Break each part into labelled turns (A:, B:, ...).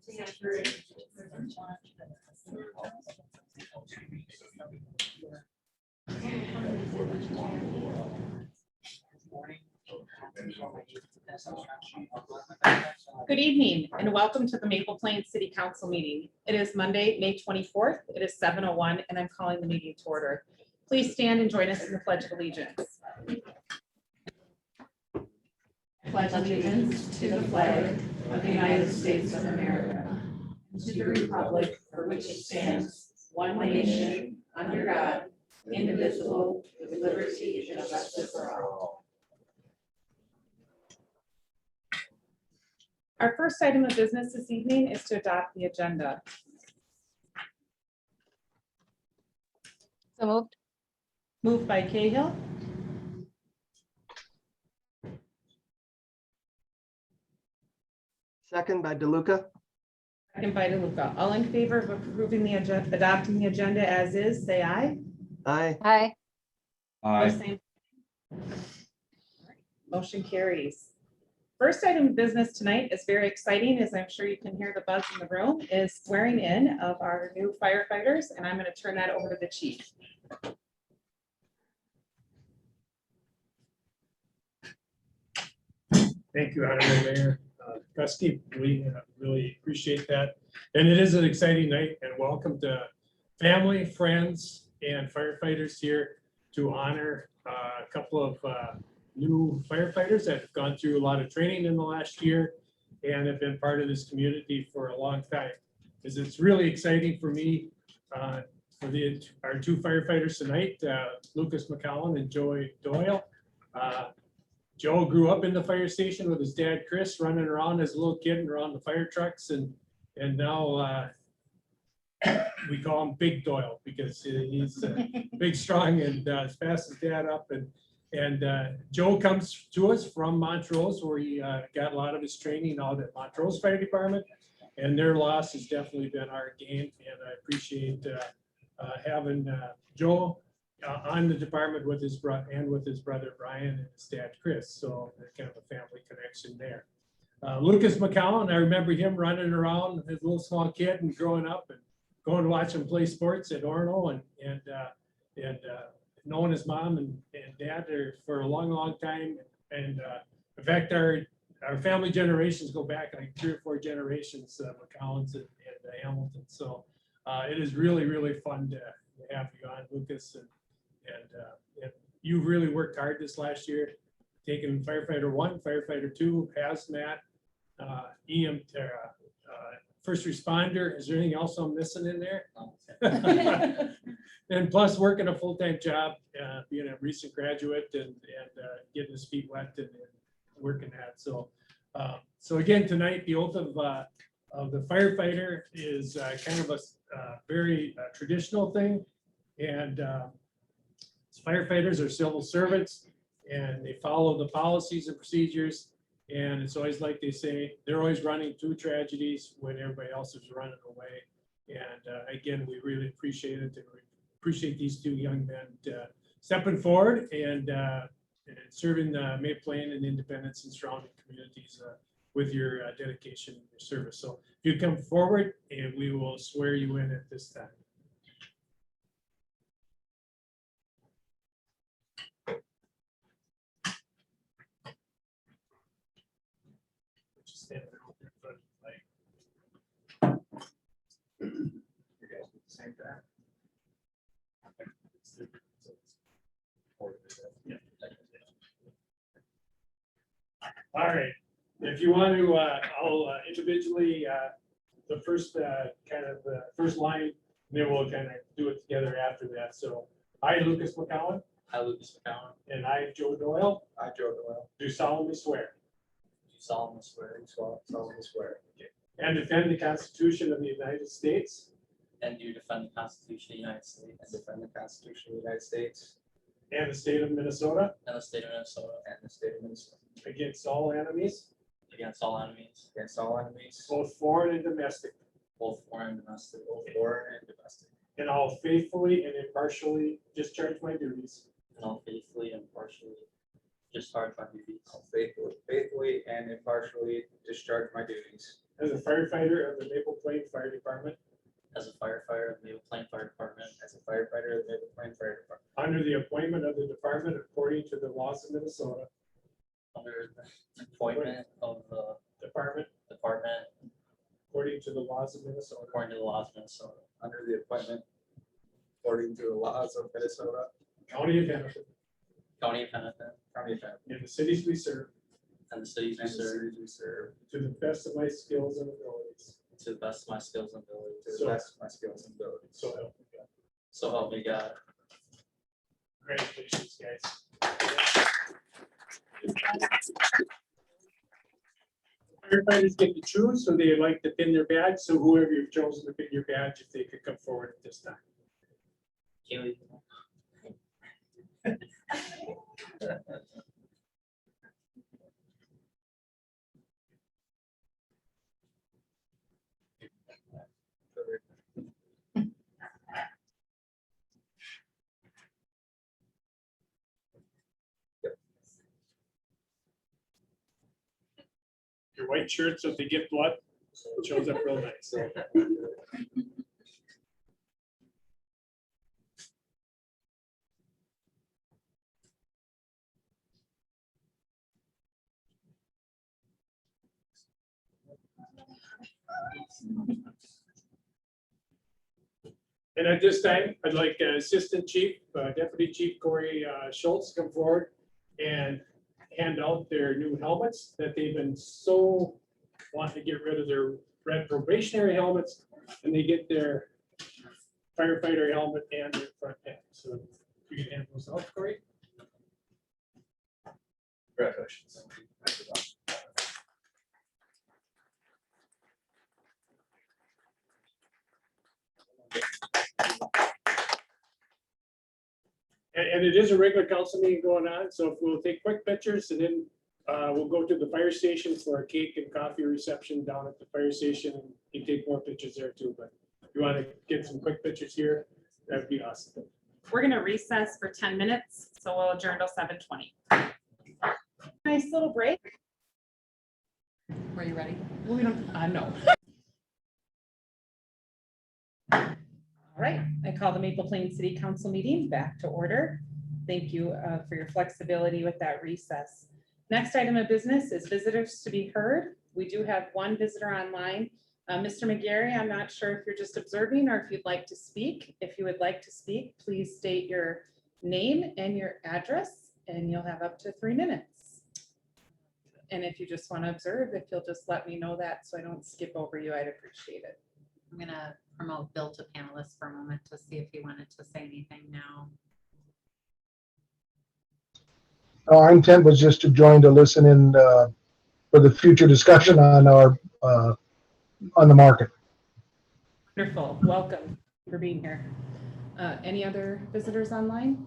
A: Good evening and welcome to the Maple Plains City Council meeting. It is Monday, May 24th. It is 7:01 and I'm calling the meeting to order. Please stand and join us in the Pledge of Allegiance. Pledge allegiance to the flag of the United States of America, and to the republic for which it stands, one nation, under God, indivisible, with liberty and justice for all. Our first item of business this evening is to adopt the agenda.
B: So moved.
A: Moved by Cahill.
C: Second by DeLuca.
A: Second by DeLuca. All in favor of approving the agenda, adopting the agenda as is, say aye.
C: Aye.
B: Aye.
A: Same. Motion carries. First item of business tonight is very exciting, as I'm sure you can hear the buzz in the room, is swearing in of our new firefighters, and I'm going to turn that over to the chief.
D: Thank you, Honorable Mayor Gusty. We really appreciate that. And it is an exciting night, and welcome to family, friends, and firefighters here to honor a couple of new firefighters that have gone through a lot of training in the last year and have been part of this community for a long time. It's really exciting for me for our two firefighters tonight, Lucas McCollum and Joey Doyle. Joe grew up in the fire station with his dad, Chris, running around as a little kid and around the fire trucks. And now we call him Big Doyle because he's big, strong, and as fast as dad up. And Joe comes to us from Montrose, where he got a lot of his training out at Montrose Fire Department. And their loss has definitely been our gain. And I appreciate having Joe on the department with his brother Brian and his dad Chris. So there's kind of a family connection there. Lucas McCollum, I remember him running around as a little small kid and growing up and going to watch him play sports at Orono and knowing his mom and dad there for a long time. And in fact, our family generations go back like 3 or 4 generations, McCollums and Hamilton. So it is really fun to have you on, Lucas. And you've really worked hard this last year, taking firefighter 1, firefighter 2, hazmat, first responder. Is there anything else I'm missing in there? And plus working a full-time job, being a recent graduate and getting his feet wet and working that. So again, tonight, the oath of the firefighter is kind of a very traditional thing. And firefighters are civil servants and they follow the policies and procedures. And it's always like they say, they're always running through tragedies when everybody else is running away. And again, we really appreciate it. And we appreciate these 2 young men stepping forward and serving Maple Plains and Independence and surrounding communities with your dedication and your service. So if you come forward and we will swear you in at this time. All right, if you want to, I'll individually, the first first line, and then we'll kind of do it together after that. So I, Lucas McCollum.
E: I, Lucas McCollum.
D: And I, Joe Doyle.
E: I, Joe Doyle.
D: Do solemnly swear.
E: Do solemnly swear. Solemnly swear.
D: Okay. And defend the Constitution of the United States.
E: And do defend the Constitution of the United States. And defend the Constitution of the United States.
D: And the state of Minnesota.
E: And the state of Minnesota. And the state of Minnesota.
D: Against all enemies.
E: Against all enemies. Against all enemies.
D: Both foreign and domestic.
E: Both foreign and domestic. Both foreign and domestic.
D: And I'll faithfully and impartially discharge my duties.
E: And I'll faithfully and impartially discharge my duties
B: I'll faithfully and impartially discharge my duties
D: as a firefighter of the Maple Plain Fire Department
E: as a firefighter of the Maple Plain Fire Department
B: as a firefighter of the Maple Plain Fire Department
D: under the appointment of the department according to the laws of Minnesota.
E: under the appointment of the
D: Department
E: department
D: according to the laws of Minnesota.
E: according to the laws of Minnesota,
B: under the appointment according to the laws of Minnesota,
D: County of Hennepin,
E: County of Hennepin,
B: County of Hennepin,
D: and the cities we serve,
E: and the cities we
B: and the
E: serve
B: cities we serve,
D: to the best of my skills and abilities.
E: to the best of my skills and abilities.
B: to the best of my skills and abilities.
D: So help me God.
E: So help me God.
D: Congratulations, guys. Firefighters get to choose, so they like to pin their badge. So whoever you've chosen to pin your badge, if they could come forward at this time.
E: Kaylee.
D: Your white shirt, so if they get blood, so it shows up real nice. And at this time, I'd like Assistant Chief, Deputy Chief Corey Schultz to come forward and hand out their new helmets that they've been so wanting to get rid of their red probationary helmets, and they get their firefighter helmet and their front hat. So you can hand those out, Corey.
B: Congratulations.
D: And it is a regular council meeting going on, so if we'll take quick pictures and then we'll go to the fire station for a cake and coffee reception down at the fire station. You can take more pictures there too, but if you want to get some quick pictures here, that'd be awesome.
C: We're gonna recess for 10 minutes, so we'll adjourn till 7:20. Nice little break.
A: Were you ready?
C: We don't, no. All right, I call the Maple Plain City Council meeting back to order. Thank you for your flexibility with that recess. Next item of business is visitors to be heard. We do have one visitor online. Mr. McGarry, I'm not sure if you're just observing or if you'd like to speak. If you would like to speak, please state your name and your address, and you'll have up to 3 minutes. And if you just want to observe, if you'll just let me know that so I don't skip over you, I'd appreciate it.
A: I'm gonna promote Bill to panelist for a moment to see if he wanted to say anything now.
F: Our intent was just to join to listen in for the future discussion on our on the market.
C: Wonderful, welcome for being here. Any other visitors online?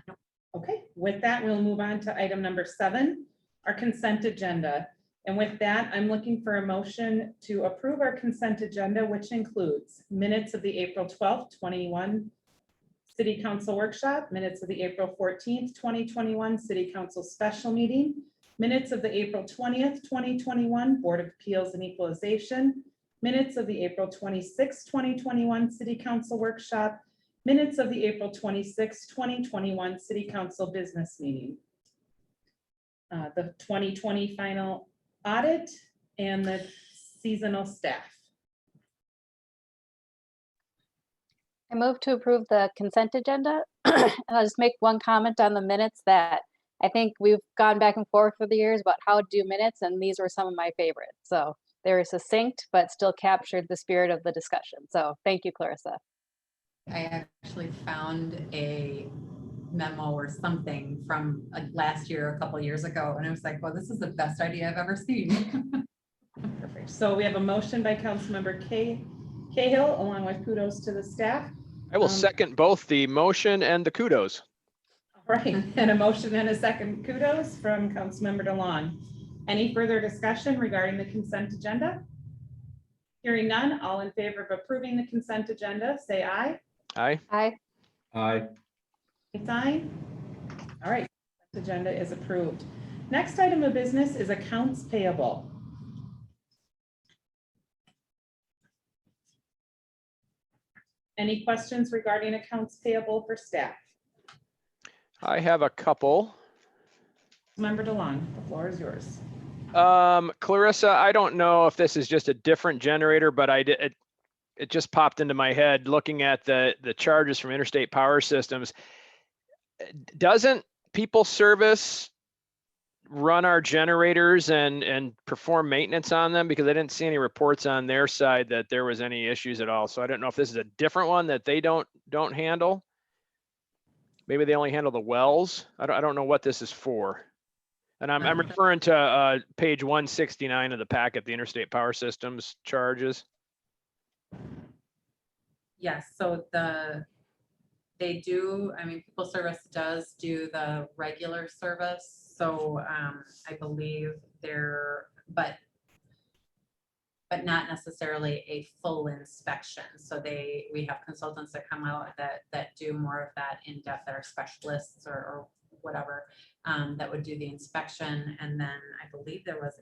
A: No.
C: Okay, with that, we'll move on to item number 7, our consent agenda. And with that, I'm looking for a motion to approve our consent agenda, which includes minutes of the April 12th, 21 City Council Workshop, minutes of the April 14th, 2021 City Council Special Meeting, minutes of the April 20th, 2021 Board of Appeals and Equalization, minutes of the April 26th, 2021 City Council Workshop, minutes of the April 26th, 2021 City Council Business Meeting, the 2020 final audit, and the seasonal staff.
G: I move to approve the consent agenda. And I'll just make one comment on the minutes that I think we've gone back and forth for the years about how to do minutes, and these were some of my favorites. So they were succinct, but still captured the spirit of the discussion. So thank you, Clarissa.
A: I actually found a memo or something from last year, a couple of years ago, and I was like, well, this is the best idea I've ever seen.
C: Perfect. So we have a motion by Councilmember Cahill, along with kudos to the staff.
H: I will second both the motion and the kudos.
C: All right, and a motion and a second kudos from Councilmember DeLon. Any further discussion regarding the consent agenda? Hearing none, all in favor of approving the consent agenda, say aye.
H: Aye.
G: Aye.
B: Aye.
C: Sign. All right, Agenda is approved. Next item of business is accounts payable. Any questions regarding accounts payable for staff?
H: I have a couple.
C: Member DeLong, the floor is yours.
H: Clarissa, I don't know if this is just a different generator, but it just popped into my head looking at the charges from Interstate Power Systems. Doesn't People Service run our generators and perform maintenance on them? Because I didn't see any reports on their side that there was any issues at all. So I don't know if this is a different one that they don't handle. Maybe they only handle the wells. I don't know what this is for. And I'm referring to page 169 of the packet, the Interstate Power Systems charges.
A: Yes, so they do, I mean, People Service does do the regular service, so I believe they're, but not necessarily a full inspection. So we have consultants that come out that do more of that in depth, that are specialists or whatever, that would do the inspection. And then I believe there was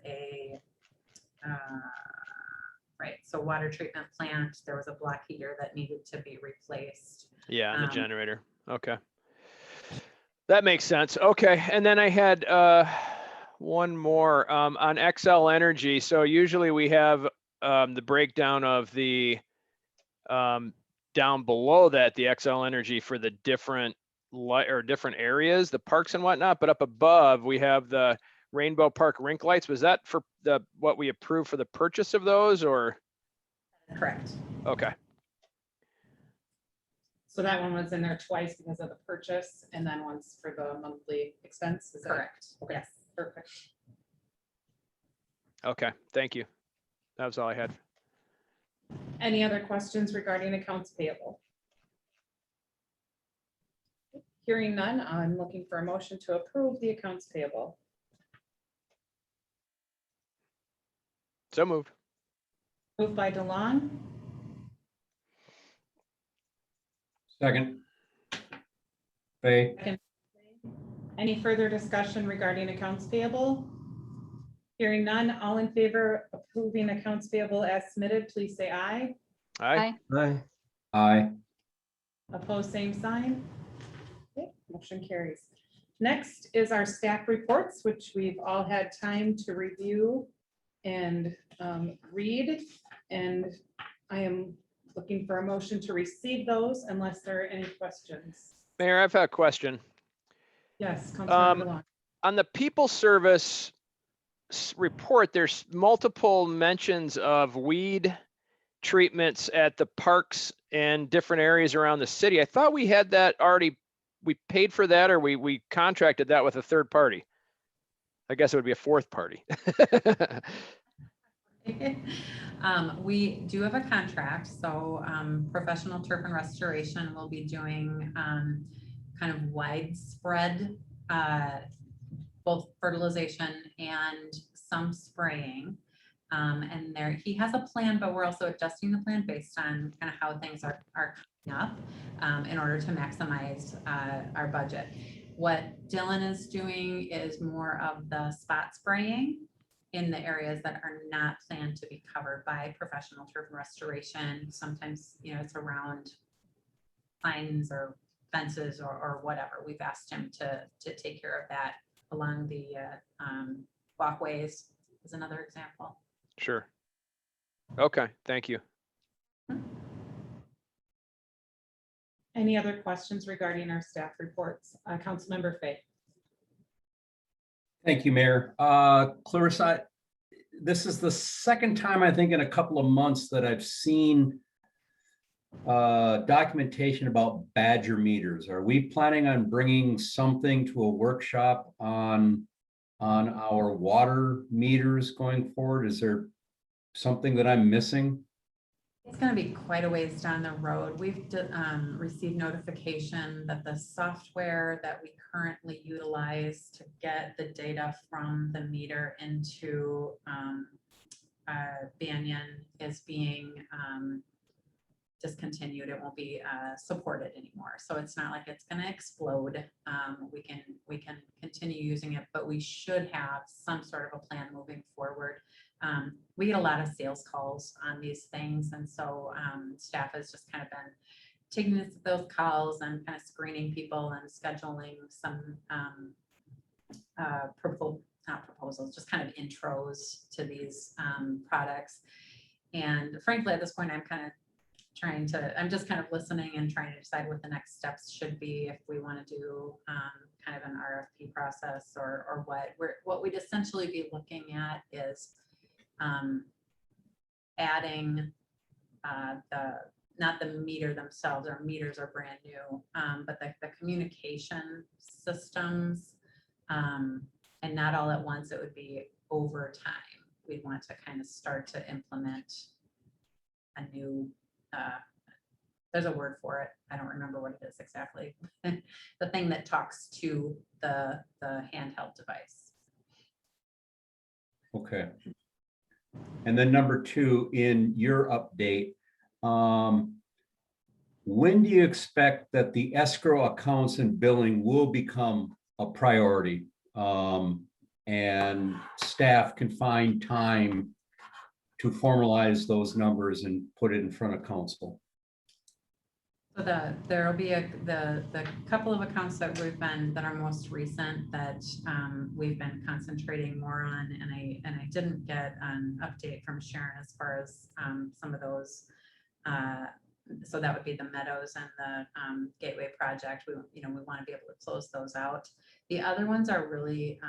A: right, so water treatment plant, there was a block heater that needed to be replaced.
H: Yeah, and the generator. Okay. That makes sense. Okay. And then I had one more on Xcel Energy. So usually we have the breakdown of the down below that, the Xcel Energy for the different areas, the parks and whatnot. But up above, we have the Rainbow Park rink lights. Was that for what we approved for the purchase of those, or?
A: Correct.
H: Okay.
C: So that one was in there twice because of the purchase and then once for the monthly expense. Is that
A: Correct.
C: okay?
A: Yes.
C: Perfect.
H: Okay. Thank you. That was all I had.
C: Any other questions regarding accounts payable? Hearing none, I'm looking for a motion to approve the accounts payable.
H: So moved.
C: Moved by DeLong,
I: Second. Fay.
C: any further discussion regarding accounts payable? Hearing none, all in favor of approving accounts payable as submitted, please say aye.
H: Aye.
I: Aye. Aye.
C: Opposed, same sign. Okay, motion carries. Next is our staff reports, which we've all had time to review and read. And I am looking for a motion to receive those unless there are any questions.
H: Mayor, I've had a question.
C: Yes, Councilmember DeLong.
H: On the People Service report, there's multiple mentions of weed treatments at the parks and different areas around the city. I thought we had that already, we paid for that, or we contracted that with a third party. I guess it would be a fourth party.
A: We do have a contract, so Professional Turf and Restoration will be doing kind of widespread both fertilization and some spraying. And he has a plan, but we're also adjusting the plan based on kind of how things are coming up in order to maximize our budget. What Dylan is doing is more of the spot spraying in the areas that are not planned to be covered by Professional Turf and Restoration. Sometimes, it's around signs or fences or whatever. We've asked him to take care of that along the walkways is another example.
H: Sure. Okay, thank you.
C: Any other questions regarding our staff reports? Councilmember Fay.
I: Thank you, Mayor. Clarissa, this is the second time, I think, in a couple of months that I've seen documentation about Badger meters. Are we planning on bringing something to a workshop on our water meters going forward? Is there something that I'm missing?
A: It's going to be quite a ways down the road. We've received notification that the software that we currently utilize to get the data from the meter into Banyan is being discontinued. It won't be supported anymore. So it's not like it's going to explode. We can continue using it, but we should have some sort of a plan moving forward. We get a lot of sales calls on these things, and so staff has just kind of been taking those calls and kind of screening people and scheduling some not proposals, just kind of intros to these products. And frankly, at this point, I'm just kind of listening and trying to decide what the next steps should be, if we want to do kind of an RFP process or what we'd essentially be looking at is adding not the meter themselves. Our meters are brand new, but the communication systems, and not all at once. It would be over time. We'd want to kind of start to implement a new, there's a word for it. I don't remember what it is exactly. The thing that talks to the handheld device.
I: Okay. And then number 2, in your update, when do you expect that the escrow accounts and billing will become a priority? And staff can find time to formalize those numbers and put it in front of council.
A: So there'll be the couple of accounts that are most recent that we've been concentrating more on, and I didn't get an update from Sharon as far as some of those. So that would be the Meadows and the Gateway project. We want to be able to close those out. The other ones are really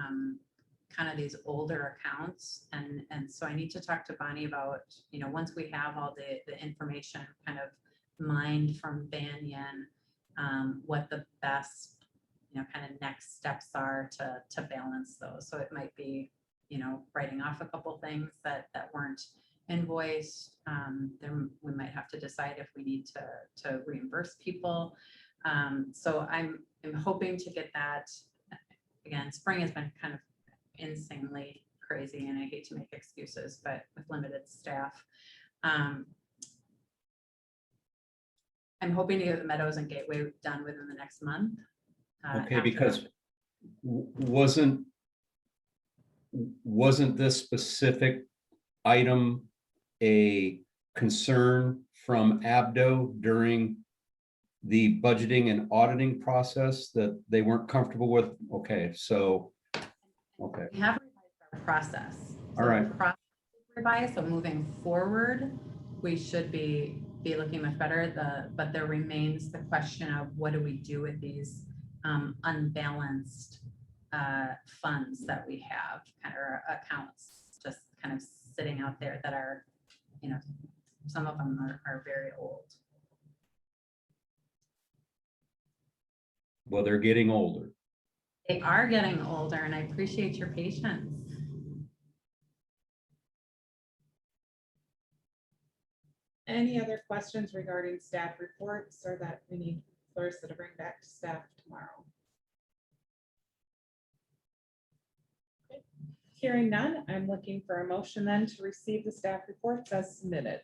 A: kind of these older accounts, and so I need to talk to Bonnie about, once we have all the information kind of mined from Banyan, what the best kind of next steps are to balance those. So it might be writing off a couple things that weren't invoiced. Then we might have to decide if we need to reimburse people. So I'm hoping to get that. Again, spring has been kind of insanely crazy, and I hate to make excuses, but with limited staff, I'm hoping to get the Meadows and Gateway done within the next month.
I: Okay, because wasn't this specific item a concern from ABDO during the budgeting and auditing process that they weren't comfortable with? Okay, so, okay.
A: We have revised our process.
I: All right.
A: The process is revised, so moving forward, we should be looking much better. But there remains the question of what do we do with these unbalanced funds that we have, kind of accounts just kind of sitting out there that are, some of them are very old.
I: Well, they're getting older.
A: They are getting older, and I appreciate your patience.
C: Any other questions regarding staff reports, or that we need Clarissa to bring back to staff tomorrow? Okay. Hearing none, I'm looking for a motion then to receive the staff reports as submitted.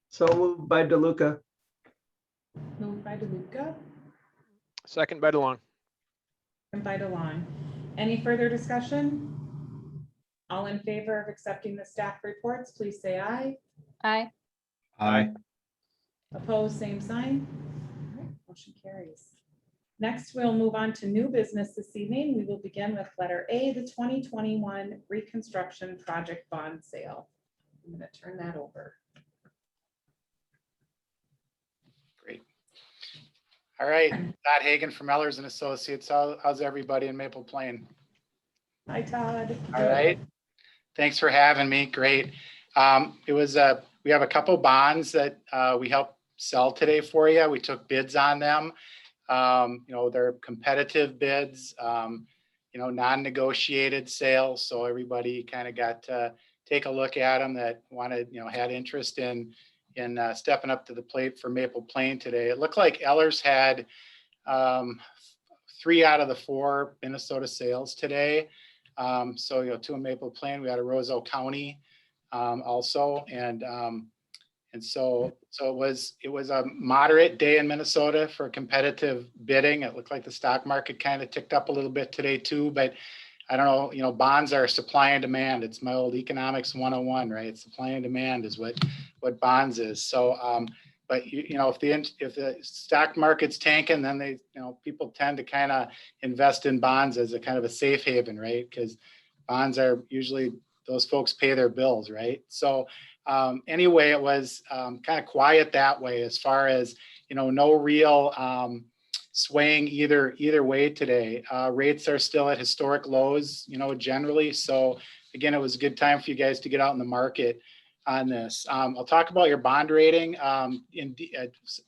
J: So moved by DeLuca.
C: Moved by DeLuca
H: Second by DeLong.
C: and by DeLon. Any further discussion? All in favor of accepting the staff reports, please say aye.
G: Aye.
I: Aye.
C: Opposed, same sign. All right, motion carries. Next, we'll move on to new business this evening. We will begin with letter A, the 2021 reconstruction project bond sale. I'm going to turn that over.
K: Great. All right, Todd Hagan from Ellers and Associates. How's everybody in Maple Plain?
C: Hi, Todd.
K: All right. Thanks for having me. Great. We have a couple bonds that we helped sell today for you. We took bids on them. They're competitive bids, non-negotiated sales. So everybody kind of got to take a look at them that wanted, had interest in stepping up to the plate for Maple Plain today. It looked like Ellers had 3 out of the 4 Minnesota sales today. So 2 in Maple Plain. We had a Roseau County also. And so it was a moderate day in Minnesota for competitive bidding. It looked like the stock market kind of ticked up a little bit today too, but I don't know, bonds are supply and demand. It's my old economics 101, right? Supply and demand is what bonds is. So, but if the stock market's tanking, then people tend to kind of invest in bonds as a kind of a safe haven, right? Because bonds are usually, those folks pay their bills, right? So anyway, it was kind of quiet that way as far as, no real swaying either way today. Rates are still at historic lows, generally. So again, it was a good time for you guys to get out in the market on this. I'll talk about your bond rating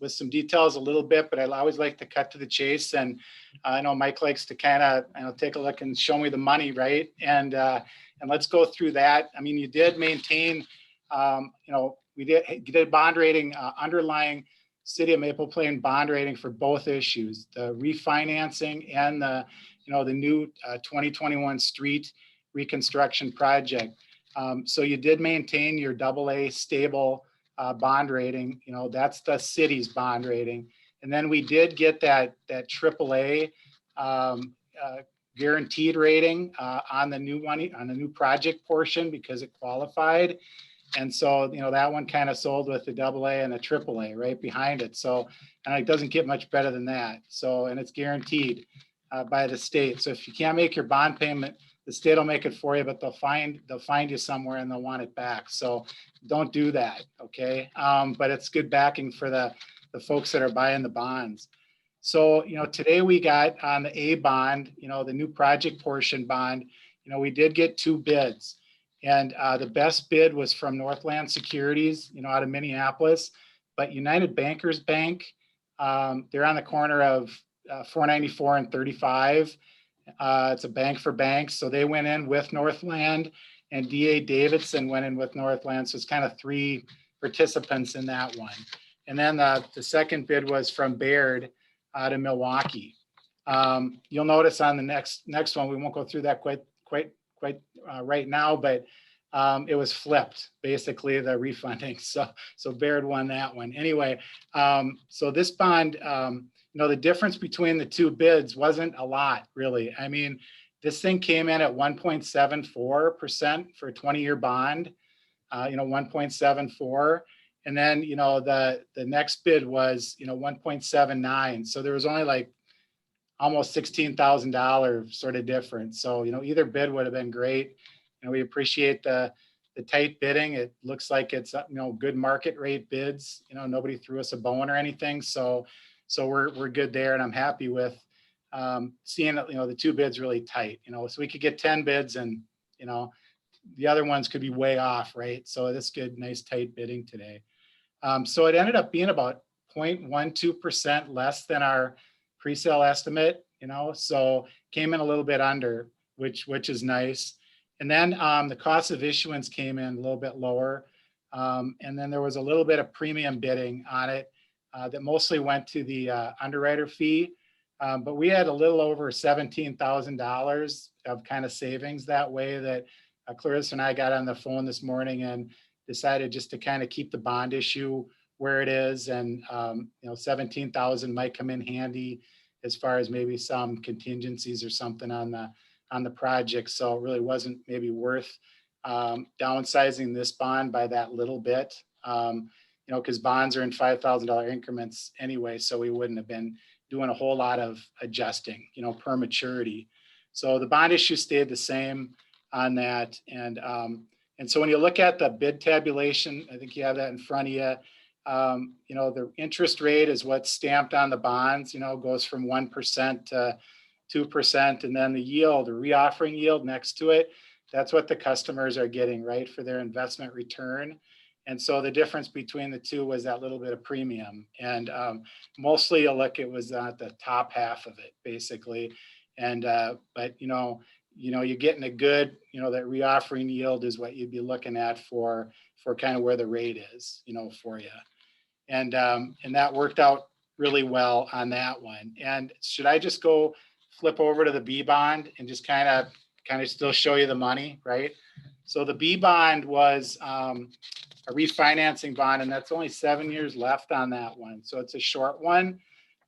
K: with some details a little bit, but I always like to cut to the chase. And I know Mike likes to kind of take a look and show me the money, right? And let's go through that. I mean, you did maintain, you did bond rating underlying City of Maple Plain bond rating for both issues, the refinancing and the new 2021 street reconstruction project. So you did maintain your AA stable bond rating. That's the city's bond rating. And then we did get that AAA guaranteed rating on the new project portion because it qualified. And so, that one kind of sold with the AA and the AAA right behind it. So, and it doesn't get much better than that. So, and it's guaranteed by the state. So if you can't make your bond payment, the state will make it for you, but they'll find you somewhere and they'll want it back. So don't do that. Okay. But it's good backing for the folks that are buying the bonds. So, today we got on the A bond, the new project portion bond, we did get 2 bids. And the best bid was from Northland Securities, out of Minneapolis, but United Bankers Bank, they're on the corner of 494 and 35. It's a bank for banks. So they went in with Northland, and DA Davidson went in with Northland. So it's kind of 3 participants in that one. And then the second bid was from Baird out of Milwaukee. You'll notice on the next one, we won't go through that quite right now, but it was flipped, basically the refunding. So Baird won that one. Anyway, so this bond, the difference between the 2 bids wasn't a lot, really. I mean, this thing came in at 1.74% for a 20-year bond, 1.74. And then, the next bid was, 1.79. So there was only like almost $16,000 sort of difference. So, either bid would have been great. We appreciate the tight bidding. It looks like it's, good market rate bids. Nobody threw us a bone or anything. So we're good there. And I'm happy with seeing that, the 2 bids really tight, so we could get 10 bids and, the other ones could be way off, right? So that's good, nice tight bidding today. So it ended up being about 0.12% less than our pre-sale estimate, so came in a little bit under, which is nice. And then the cost of issuance came in a little bit lower. And then there was a little bit of premium bidding on it that mostly went to the underwriter fee. But we had a little over $17,000 of kind of savings that way that Clarissa and I got on the phone this morning and decided just to kind of keep the bond issue where it is. And, 17,000 might come in handy as far as maybe some contingencies or something on the project. So it really wasn't maybe worth downsizing this bond by that little bit, because bonds are in $5,000 increments anyway. So we wouldn't have been doing a whole lot of adjusting, per maturity. So the bond issue stayed the same on that. And so when you look at the bid tabulation, I think you have that in front of you. The interest rate is what's stamped on the bonds, goes from 1% to 2%. And then the yield, the reoffering yield next to it, that's what the customers are getting, right, for their investment return. And so the difference between the two was that little bit of premium. And mostly it was at the top half of it, basically. And but you're getting a good, that reoffering yield is what you'd be looking at for kind of where the rate is, for you. And that worked out really well on that one. And should I just go flip over to the B bond and just kind of still show you the money, right? So the B bond was a refinancing bond, and that's only 7 years left on that one. So it's a short one,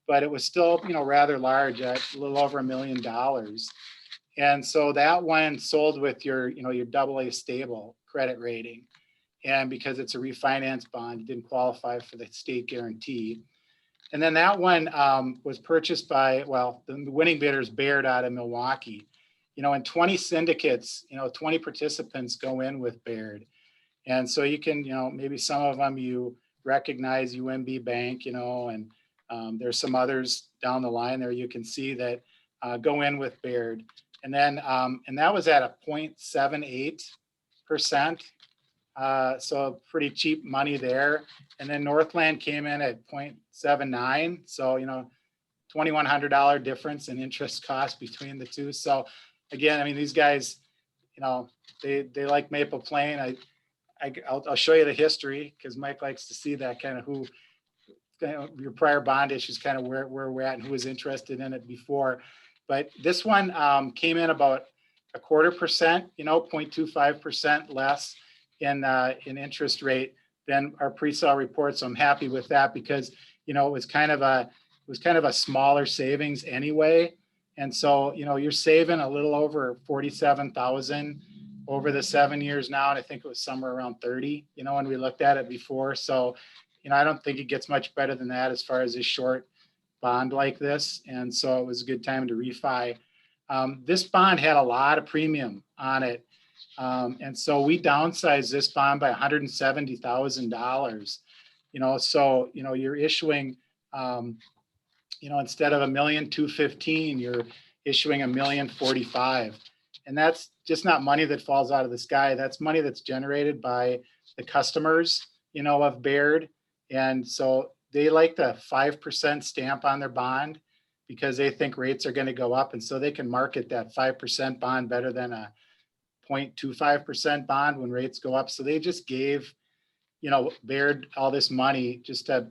K: but it was still, rather large at a little over $1 million. And so that one sold with your, your AA stable credit rating. And because it's a refinance bond, you didn't qualify for the state guarantee. And then that one was purchased by, the winning bidder is Baird out of Milwaukee. And 20 syndicates, 20 participants go in with Baird. And so you can, maybe some of them you recognize, UMB Bank, and there's some others down the line there you can see that go in with Baird. And then, and that was at a 0.78%. So pretty cheap money there. And then Northland came in at 0.79. So, $2,100 difference in interest cost between the two. So again, I mean, these guys, they like Maple Plain. I'll show you the history because Mike likes to see that kind of who your prior bond issues, kind of where we're at and who was interested in it before. But this one came in about 0.25%, 0.25% less in interest rate than our pre-sale report. So I'm happy with that because, it was kind of a smaller savings anyway. And so, you're saving a little over 47,000 over the 7 years now. And I think it was somewhere around 30, when we looked at it before. So, I don't think it gets much better than that as far as a short bond like this. And so it was a good time to refi. This bond had a lot of premium on it. And so we downsized this bond by $170,000, so, you're issuing, instead of $1,215,000, you're issuing $1,045,000. And that's just not money that falls out of the sky. That's money that's generated by the customers, of Baird. And so they like the 5% stamp on their bond because they think rates are going to go up. And so they can market that 5% bond better than a 0.25% bond when rates go up. So they just gave, Baird all this money just to,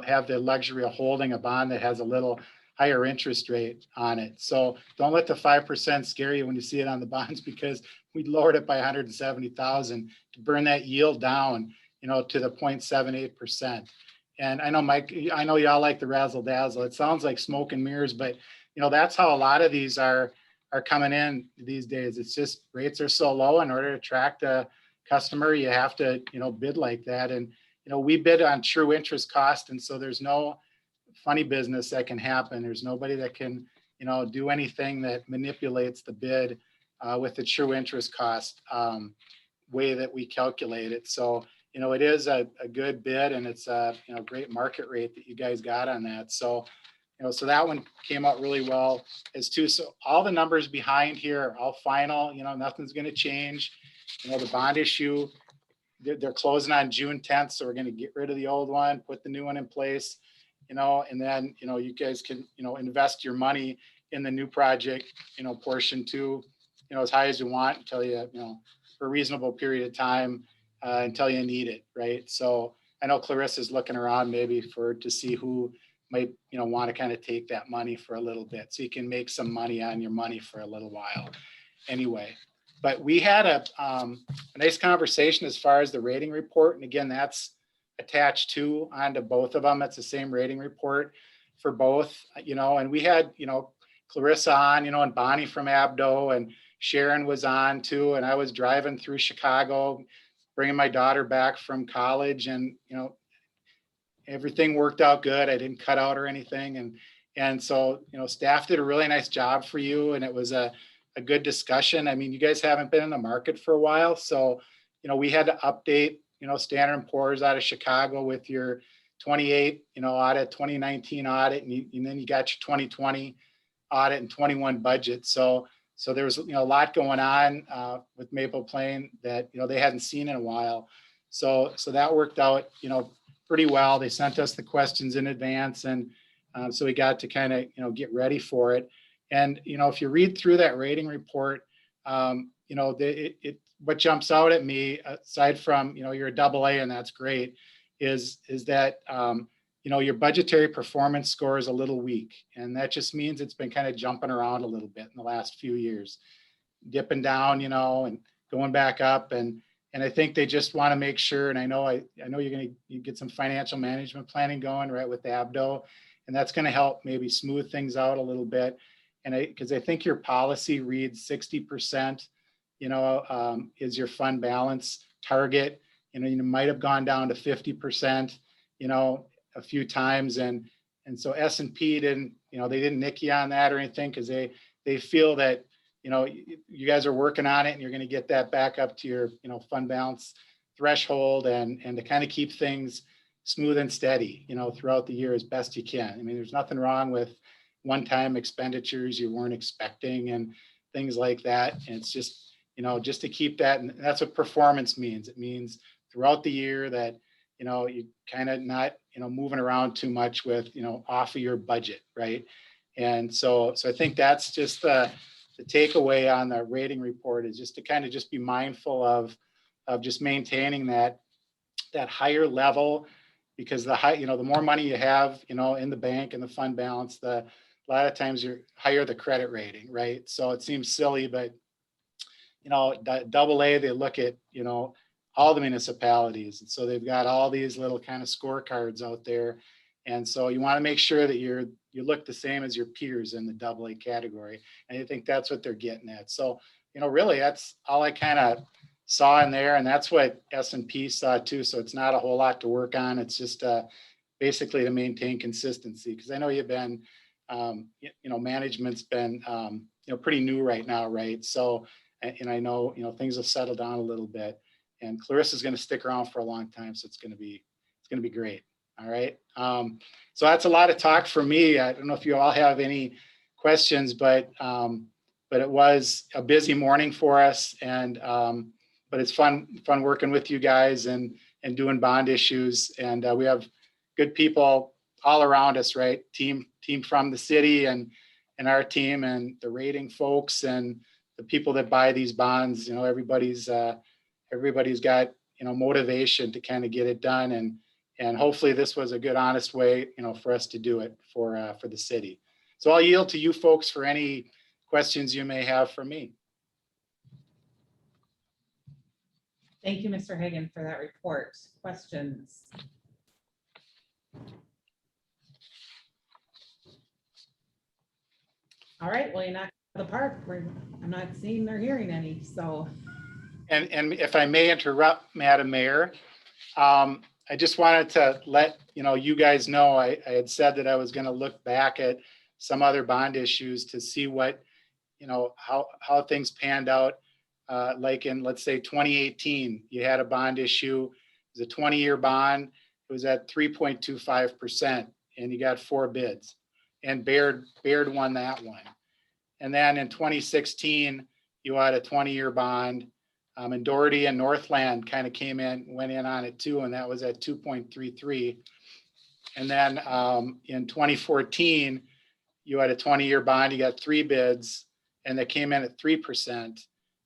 K: have the luxury of holding a bond that has a little higher interest rate on it. So don't let the 5% scare you when you see it on the bonds because we lowered it by 170,000 to burn that yield down, to the 0.78%. And I know, Mike, I know y'all like the razzle dazzle. It sounds like smoke and mirrors, but that's how a lot of these are coming in these days. It's just rates are so low. In order to attract a customer, you have to, bid like that. And, we bid on true interest cost. And so there's no funny business that can happen. There's nobody that can, do anything that manipulates the bid with the true interest cost way that we calculate it. So, it is a good bid and it's a, great market rate that you guys got on that. So, so that one came out really well as too. So all the numbers behind here are all final, nothing's going to change. The bond issue, they're closing on June 10th. So we're going to get rid of the old one, put the new one in place, and then, you guys can, invest your money in the new project, portion too, as high as you want until you, for a reasonable period of time until you need it. Right. So I know Clarissa's looking around maybe to see who might, want to kind of take that money for a little bit so you can make some money on your money for a little while anyway. But we had a nice conversation as far as the rating report. And again, that's attached onto both of them. It's the same rating report for both, and we had, Clarissa on, and Bonnie from Abdo and Sharon was on too. And I was driving through Chicago, bringing my daughter back from college and, everything worked out good. I didn't cut out or anything. And so, staff did a really nice job for you. And it was a good discussion. I mean, you guys haven't been in the market for a while. So, we had to update, Standard & Poor's out of Chicago with your 28, audit, 2019 audit, and then you got your 2020 audit and 21 budget. So there was, a lot going on with Maple Plain that, they hadn't seen in a while. So that worked out, pretty well. They sent us the questions in advance. And so we got to kind of, get ready for it. And, if you read through that rating report, what jumps out at me, aside from, you're a AA and that's great, is that, your budgetary performance score is a little weak. And that just means it's been kind of jumping around a little bit in the last few years, dipping down, and going back up, and I think they just want to make sure, and I know you get some financial management planning going, right, with the ABDO, and that's going to help maybe smooth things out a little bit. And because I think your policy reads 60%, is your fund balance target. You might have gone down to 50%, a few times, and so S&P didn't, they didn't nick you on that or anything, because they feel that, you guys are working on it and you're going to get that back up to your, fund balance threshold, and to kind of keep things smooth and steady, throughout the year as best you can. I mean, there's nothing wrong with one-time expenditures you weren't expecting and things like that. And it's just, just to keep that, and that's what performance means. It means throughout the year that, you kind of not, moving around too much with, off of your budget, right? And so I think that's just the takeaway on the rating report, is just to kind of just be mindful of just maintaining that higher level, because the more money you have, in the bank and the fund balance, a lot of times you're higher the credit rating, right? So it seems silly, but AA, they look at, all the municipalities. And so they've got all these little kind of scorecards out there. And so you want to make sure that you look the same as your peers in the AA category. And I think that's what they're getting at. So, really that's all I kind of saw in there. And that's what S&P saw too. So it's not a whole lot to work on. It's just basically to maintain consistency. Because I know you've been, management's been, pretty new right now, right? So, and I know, things have settled down a little bit. And Clarissa's going to stick around for a long time, so it's going to be great. All right. So that's a lot of talk for me. I don't know if you all have any questions, but it was a busy morning for us, and but it's fun working with you guys and doing bond issues. And we have good people all around us, right? Team from the city and our team, and the rating folks and the people that buy these bonds. Everybody's got, motivation to kind of get it done. And hopefully this was a good, honest way, for us to do it for the city. So I'll yield to you folks for any questions you may have for me.
C: Thank you, Mr. Hagan, for that report. Questions? All right, well, you're not the park. I'm not seeing or hearing any, so.
K: And if I may interrupt, Madam Mayor, I just wanted to let you guys know, I had said that I was going to look back at some other bond issues to see what, how things panned out. Like in, let's say 2018, you had a bond issue. It was a 20-year bond. It was at 3.25%, and you got 4 bids, and Baird won that one. And then in 2016, you had a 20-year bond. And Doherty and Northland kind of went in on it too, and that was at 2.33. And then in 2014, you had a 20-year bond, you got 3 bids, and they came in at 3%.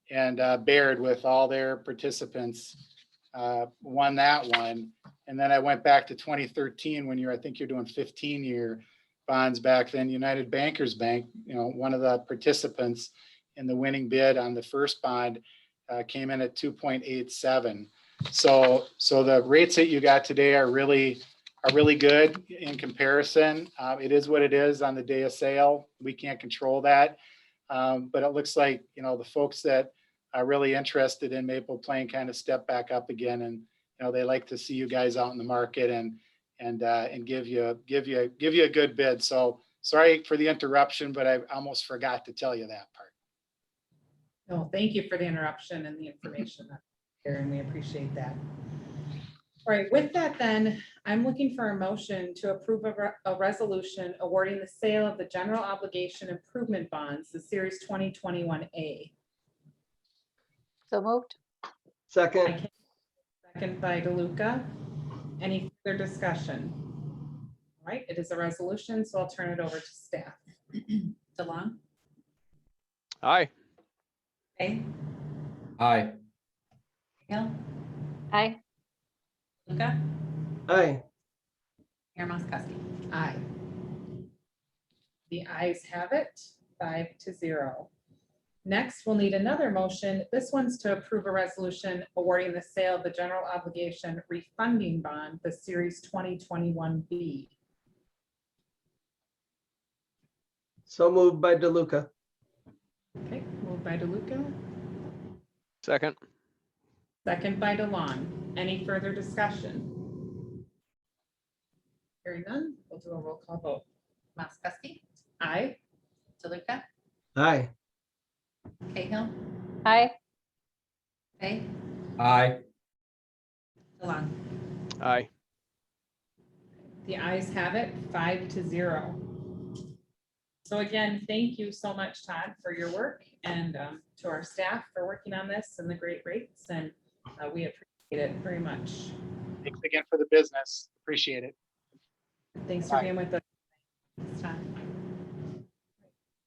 K: And Baird, with all their participants, won that one. And then I went back to 2013 when I think you're doing 15-year bonds back then. United Bankers Bank, one of the participants in the winning bid on the first bond, came in at 2.87. So the rates that you got today are really good in comparison. It is what it is on the day of sale. We can't control that. But it looks like, the folks that are really interested in Maple Plain kind of step back up again, and, they like to see you guys out in the market and give you a good bid. So sorry for the interruption, but I almost forgot to tell you that part.
C: No, thank you for the interruption and the information here, and we appreciate that. All right, with that then, I'm looking for a motion to approve a resolution awarding the sale of the general obligation improvement bonds, the series 2021A.
G: So moved.
J: Second.
C: Second by DeLuca. Any further discussion? All right, it is a resolution, so I'll turn it over to staff.
A: DeLong,
H: Aye.
A: Hay,
I: Aye.
A: Hill,
G: Aye.
A: Luca,
J: Aye.
A: Mayor Moskowski.
C: Aye. The ayes have it, 5-0. Next, we'll need another motion. This one's to approve a resolution awarding the sale of the general obligation refunding bond, the Series 2021B.
J: So moved by DeLuca.
C: Okay, moved by DeLuca,
H: Second.
C: second by DeLong. Any further discussion? Hearing none, we'll do a roll call vote.
A: Moskowski,
C: Aye.
A: DeLuca,
J: Aye.
A: Cahill,
G: Aye.
A: Fay,
I: Aye.
A: DeLong.
H: Aye.
C: The ayes have it, 5-0. So again, thank you so much, Todd, for your work, and to our staff for working on this and the great rates, and we appreciate it very much.
K: Thanks again for the business. Appreciate it.
C: Thanks for being with us. Thanks, Todd.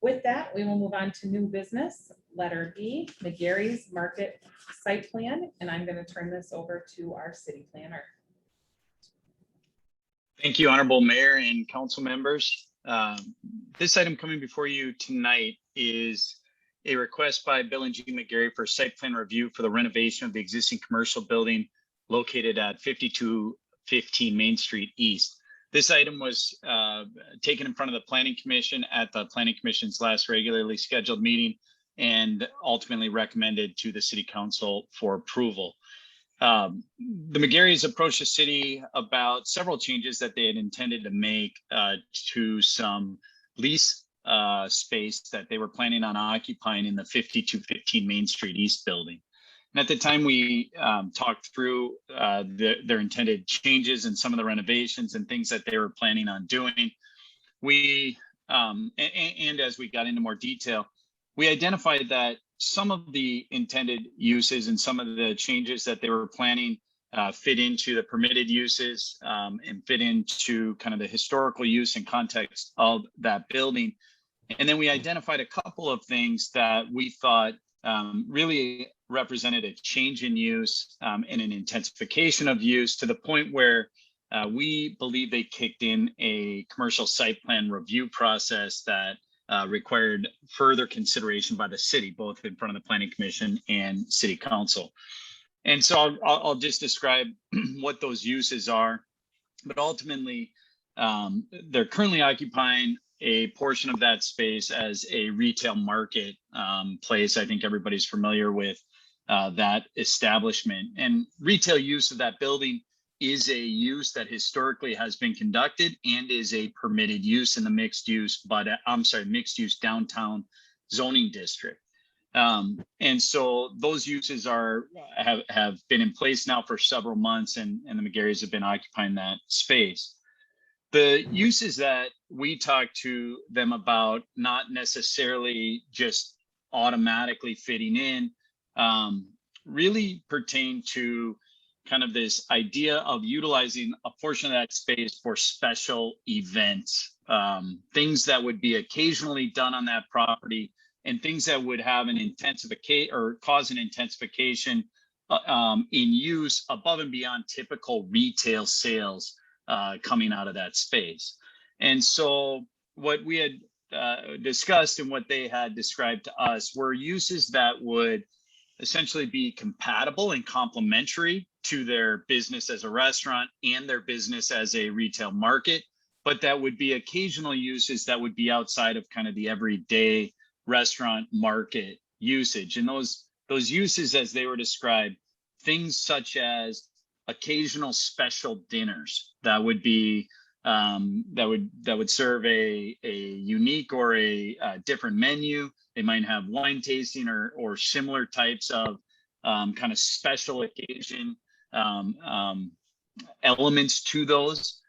C: With that, we will move on to new business, letter B, McGarry's Market Site Plan, and I'm going to turn this over to our city planner.
L: Thank you, Honorable Mayor and council members. This item coming before you tonight is a request by Bill and G. McGarry for site plan review for the renovation of the existing commercial building located at 5215 Main Street East. This item was taken in front of the Planning Commission at the Planning Commission's last regularly scheduled meeting and ultimately recommended to the City Council for approval. The McGarrys approached the city about several changes that they had intended to make to some lease space that they were planning on occupying in the 5215 Main Street East building. And at the time we talked through their intended changes and some of the renovations and things that they were planning on doing, we and as we got into more detail, we identified that some of the intended uses and some of the changes that they were planning fit into the permitted uses and fit into kind of the historical use and context of that building. And then we identified a couple of things that we thought really represented a change in use and an intensification of use to the point where we believe they kicked in a commercial site plan review process that required further consideration by the city, both in front of the Planning Commission and City Council. And so I'll just describe what those uses are, but ultimately they're currently occupying a portion of that space as a retail market place. I think everybody's familiar with that establishment, and retail use of that building is a use that historically has been conducted and is a permitted use in the mixed use downtown zoning district. And so those uses have been in place now for several months, and the McGarrys have been occupying that space. The uses that we talked to them about, not necessarily just automatically fitting in, really pertain to kind of this idea of utilizing a portion of that space for special events, things that would be occasionally done on that property, and things that would have an intensification or cause an intensification in use above and beyond typical retail sales coming out of that space. And so what we had discussed and what they had described to us were uses that would essentially be compatible and complementary to their business as a restaurant and their business as a retail market, but that would be occasional uses that would be outside of kind of the everyday restaurant market usage. And those uses, as they were described, things such as occasional special dinners that would be that would serve a unique or a different menu. They might have wine tasting or similar types of kind of special occasion elements to those.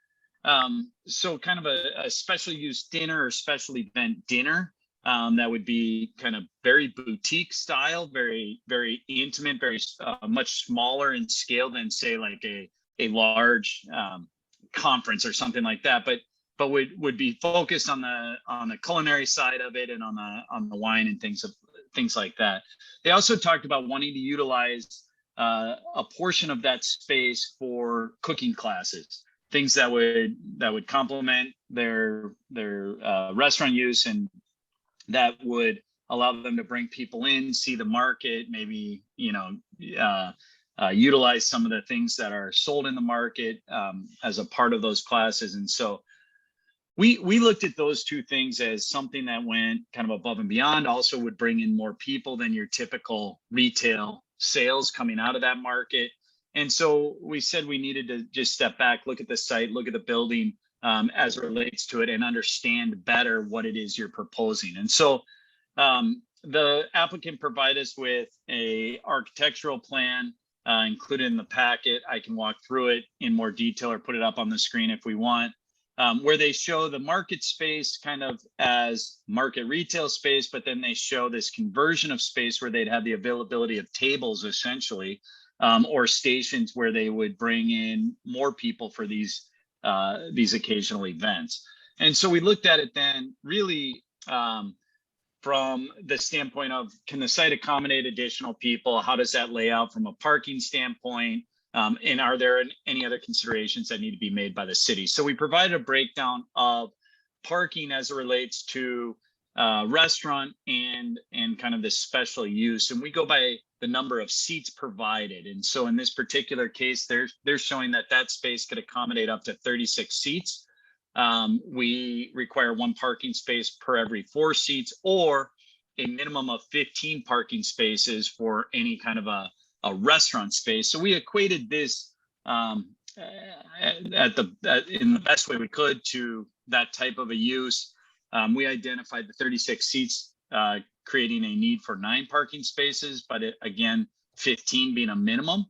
L: So kind of a special use dinner or special event dinner that would be kind of very boutique style, very, very intimate, very much smaller in scale than say like a large conference or something like that, but would be focused on the culinary side of it and on the wine and things like that. They also talked about wanting to utilize a portion of that space for cooking classes, things that would complement their restaurant use and that would allow them to bring people in, see the market, maybe, utilize some of the things that are sold in the market as a part of those classes. And so we looked at those two things as something that went kind of above and beyond, also would bring in more people than your typical retail sales coming out of that market. And so we said we needed to just step back, look at the site, look at the building as it relates to it, and understand better what it is you're proposing. And so the applicant provided us with a architectural plan included in the packet. I can walk through it in more detail or put it up on the screen if we want, where they show the market space kind of as market retail space, but then they show this conversion of space where they'd have the availability of tables essentially, or stations where they would bring in more people for these occasional events. And so we looked at it then really from the standpoint of, can the site accommodate additional people? How does that lay out from a parking standpoint? And are there any other considerations that need to be made by the city? So we provided a breakdown of parking as it relates to restaurant and kind of this special use. And we go by the number of seats provided. And so in this particular case, they're showing that space could accommodate up to 36 seats. We require 1 parking space per every 4 seats, or a minimum of 15 parking spaces for any kind of a restaurant space. So we equated this in the best way we could to that type of a use. We identified the 36 seats, creating a need for 9 parking spaces, but again, 15 being a minimum.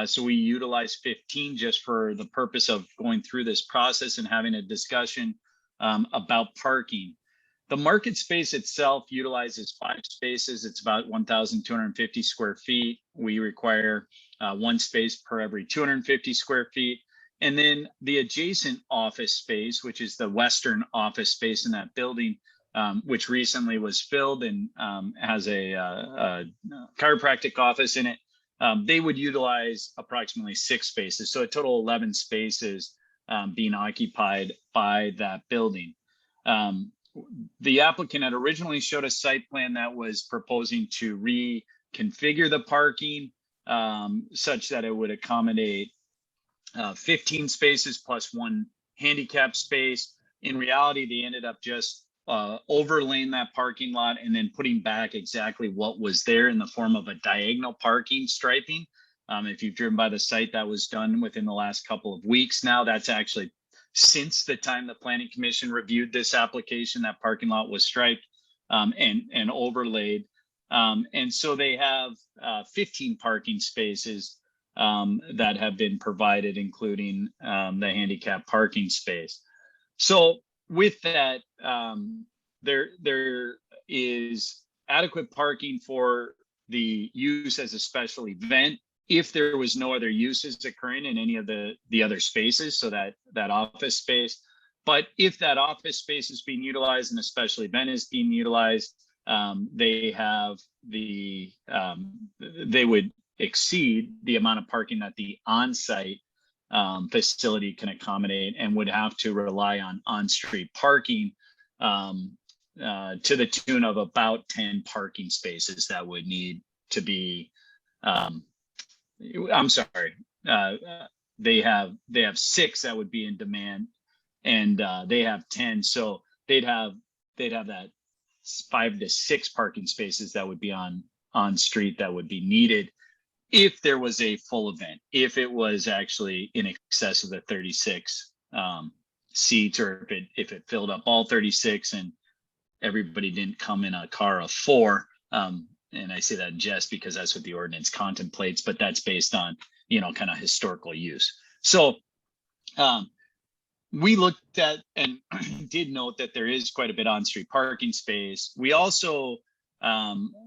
L: So we utilize 15 just for the purpose of going through this process and having a discussion about parking. The market space itself utilizes 5 spaces. It's about 1,250 square feet. We require 1 space per every 250 square feet. And then the adjacent office space, which is the western office space in that building, which recently was filled and has a chiropractic office in it, they would utilize approximately 6 spaces. So a total 11 spaces being occupied by that building. The applicant had originally showed a site plan that was proposing to reconfigure the parking such that it would accommodate 15 spaces plus 1 handicap space. In reality, they ended up just overlaying that parking lot and then putting back exactly what was there in the form of a diagonal parking striping. If you've driven by the site, that was done within the last couple of weeks. Now that's actually since the time the Planning Commission reviewed this application, that parking lot was striped and overlaid. And so they have 15 parking spaces that have been provided, including the handicap parking space. So with that, there is adequate parking for the use as a special event if there was no other uses occurring in any of the other spaces, so that office space. But if that office space is being utilized and a special event is being utilized, they would exceed the amount of parking that the on-site facility can accommodate, and would have to rely on on-street parking to the tune of about 10 parking spaces that would need to be I'm sorry, they have 6 that would be in demand, and they have 10. So they'd have that 5 to 6 parking spaces that would be on street that would be needed if there was a full event, if it was actually in excess of the 36 seats, or if it filled up all 36 and everybody didn't come in a car of 4. And I say that in jest because that's what the ordinance contemplates, but that's based on, kind of historical use. So we looked at and did note that there is quite a bit on-street parking space. We also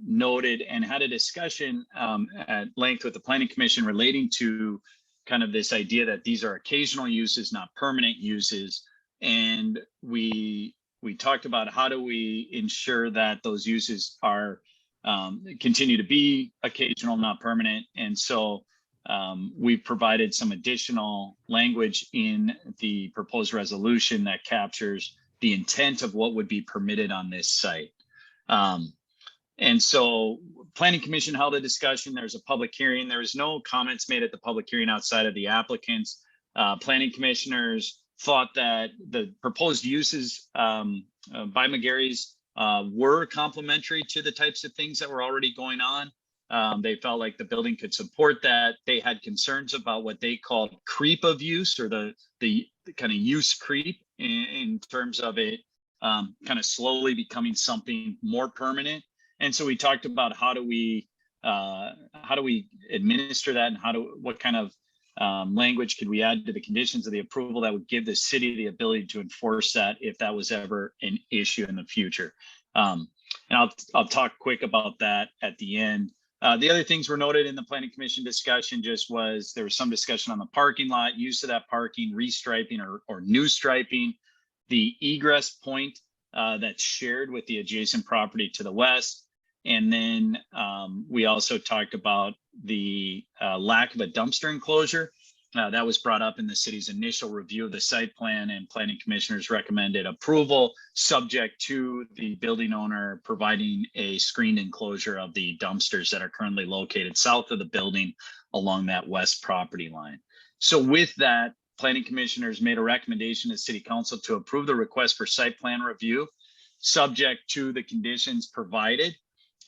L: noted and had a discussion at length with the Planning Commission relating to kind of this idea that these are occasional uses, not permanent uses. And we talked about how do we ensure that those uses are continue to be occasional, not permanent. And so we provided some additional language in the proposed resolution that captures the intent of what would be permitted on this site. And so Planning Commission held a discussion. There's a public hearing. There was no comments made at the public hearing outside of the applicants. Planning commissioners thought that the proposed uses by McGarry's were complementary to the types of things that were already going on. They felt like the building could support that. They had concerns about what they called creep of use, or the kind of use creep in terms of it kind of slowly becoming something more permanent. And so we talked about how do we administer that, and what kind of language could we add to the conditions of the approval that would give the city the ability to enforce that if that was ever an issue in the future. And I'll talk quick about that at the end. The other things were noted in the Planning Commission discussion there was some discussion on the parking lot, use of that parking, restriping or new striping, the egress point that's shared with the adjacent property to the west. And then we also talked about the lack of a dumpster enclosure. That was brought up in the city's initial review of the site plan, and planning commissioners recommended approval subject to the building owner providing a screened enclosure of the dumpsters that are currently located south of the building along that west property line. So with that, planning commissioners made a recommendation to city council to approve the request for site plan review subject to the conditions provided.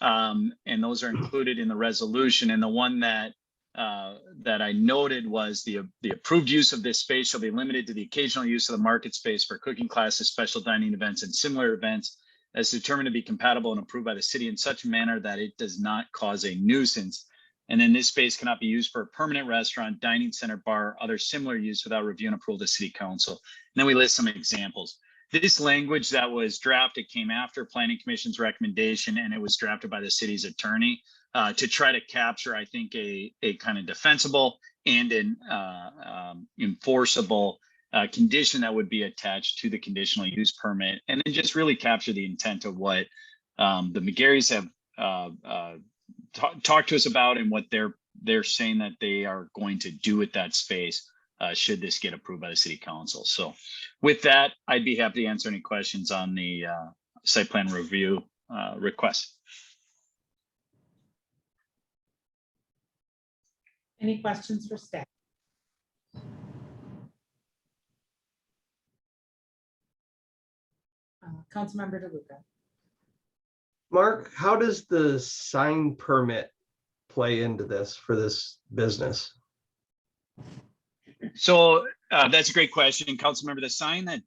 L: And those are included in the resolution. And the one that I noted was the approved use of this space shall be limited to the occasional use of the market space for cooking classes, special dining events, and similar events as determined to be compatible and approved by the city in such a manner that it does not cause a nuisance. And then this space cannot be used for a permanent restaurant, dining center, bar, other similar use without review and approval of the city council. And then we list some examples. This language that was drafted came after Planning Commission's recommendation, and it was drafted by the city's attorney to try to capture, I think, a kind of defensible and an enforceable condition that would be attached to the conditional use permit, and then just really capture the intent of what the McGarrys have talked to us about, and what they're saying that they are going to do with that space. Should this get approved by the city council. So with that, I'd be happy to answer any questions on the site plan review request.
C: Any questions for staff? Councilmember DeLuca.
J: Mark, how does the sign permit play into this for this business?
L: So that's a great question, Councilmember. The sign that,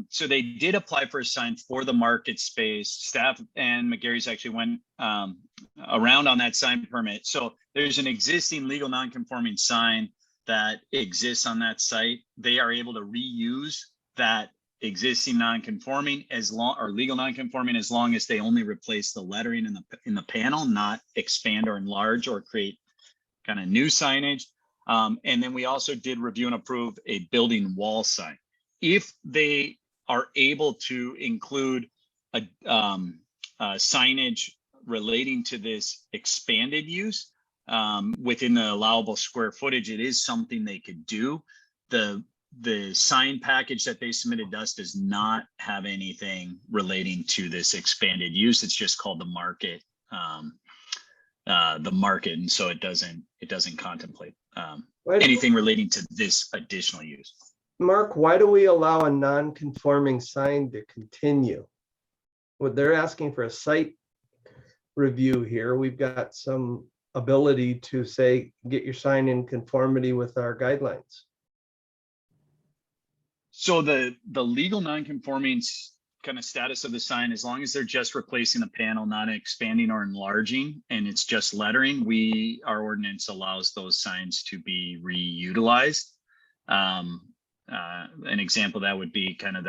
L: so they did apply for a sign for the market space. Staff and McGarry's actually went around on that sign permit. So there's an existing legal non-conforming sign that exists on that site. They are able to reuse that existing non-conforming legal non-conforming as long as they only replace the lettering in the panel, not expand or enlarge or create kind of new signage. And then we also did review and approve a building wall sign. If they are able to include a signage relating to this expanded use within the allowable square footage, it is something they could do. The sign package that they submitted to us does not have anything relating to this expanded use. It's just called the market, and so it doesn't contemplate anything relating to this additional use.
J: Mark, why do we allow a non-conforming sign to continue? Well, they're asking for a site review here. We've got some ability to say, get your sign in conformity with our guidelines.
L: So the legal non-conforming kind of status of the sign, as long as they're just replacing the panel, not expanding or enlarging, and it's just lettering, our ordinance allows those signs to be reutilized. An example that would be kind of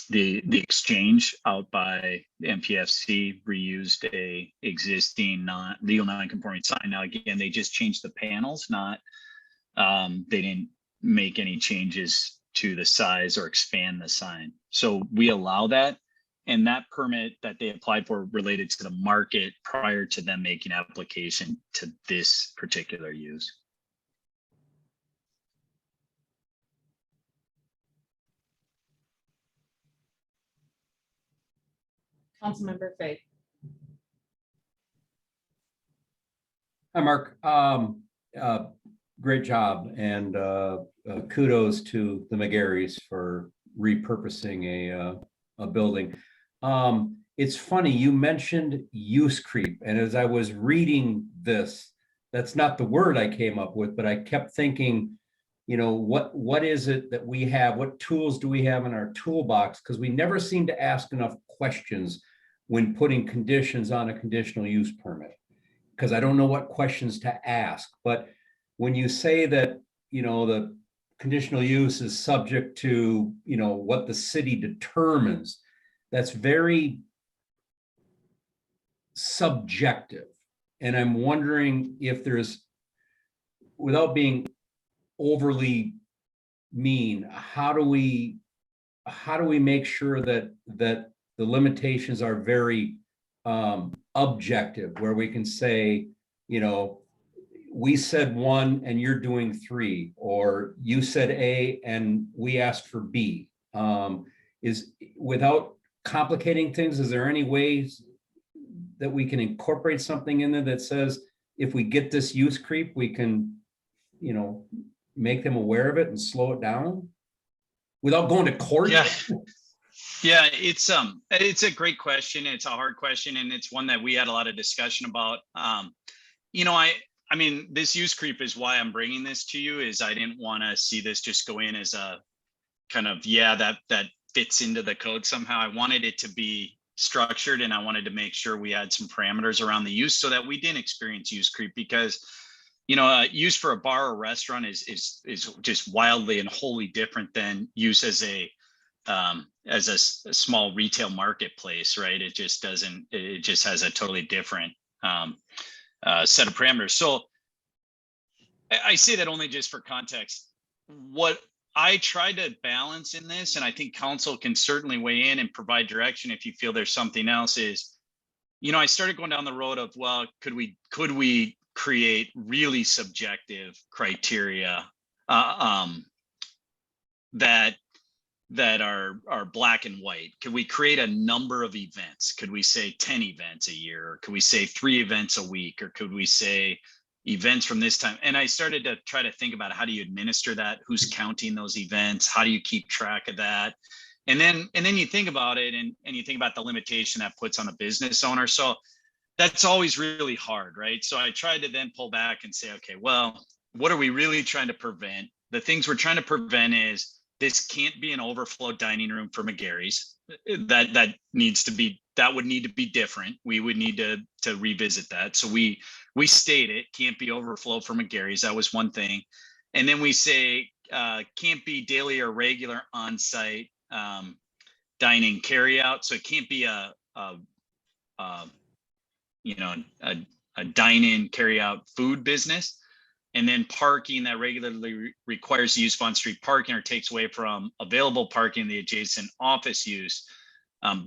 L: the exchange out by MPFC reused a existing legal non-conforming sign. Now again, they just changed the panels, they didn't make any changes to the size or expand the sign. So we allow that. And that permit that they applied for related to the market prior to them making application to this particular use.
C: Councilmember Fay.
I: Hi, Mark. Great job and kudos to the McGarrys for repurposing a building. It's funny, you mentioned use creep, and as I was reading this, that's not the word I came up with, but I kept thinking, you know, what is it that we have? What tools do we have in our toolbox? Because we never seem to ask enough questions when putting conditions on a conditional use permit. Because I don't know what questions to ask, but when you say that, you know, the conditional use is subject to, you know, what the city determines, that's very subjective. And I'm wondering if there's, without being overly mean, how do we make sure that the limitations are very objective, where we can say, you know, we said 1 and you're doing 3, or you said A and we asked for B. Is, without complicating things, is there any ways that we can incorporate something in there that says, if we get this use creep, we can, you know, make them aware of it and slow it down without going to court?
L: Yeah. Yeah, it's a great question. It's a hard question, and it's one that we had a lot of discussion about. You know, I mean, this use creep is why I'm bringing this to you, is I didn't want to see this just go in as a kind of, yeah, that fits into the code somehow. I wanted it to be structured, and I wanted to make sure we had some parameters around the use so that we didn't experience use creep, because, you know, use for a bar or restaurant is just wildly and wholly different than use as a small retail marketplace, right? It just doesn't, it just has a totally different set of parameters. So I say that only just for context. What I tried to balance in this, and I think council can certainly weigh in and provide direction if you feel there's something else, is, you know, I started going down the road of, well, could we create really subjective criteria that are black and white? Could we create a number of events? Could we say 10 events a year? Or could we say 3 events a week? Or could we say events from this time? And I started to try to think about, how do you administer that? Who's counting those events? How do you keep track of that? And then you think about it, and you think about the limitation that puts on a business owner. So that's always really hard, right? So I tried to then pull back and say, okay, well, what are we really trying to prevent? The things we're trying to prevent is, this can't be an overflow dining room for McGarry's. That would need to be different. We would need to revisit that. So we state it can't be overflow for McGarry's. That was one thing. And then we say can't be daily or regular on-site dining carry out. So it can't be a dine-in carry out food business. And then parking that regularly requires the use of on-street parking or takes away from available parking in the adjacent office use.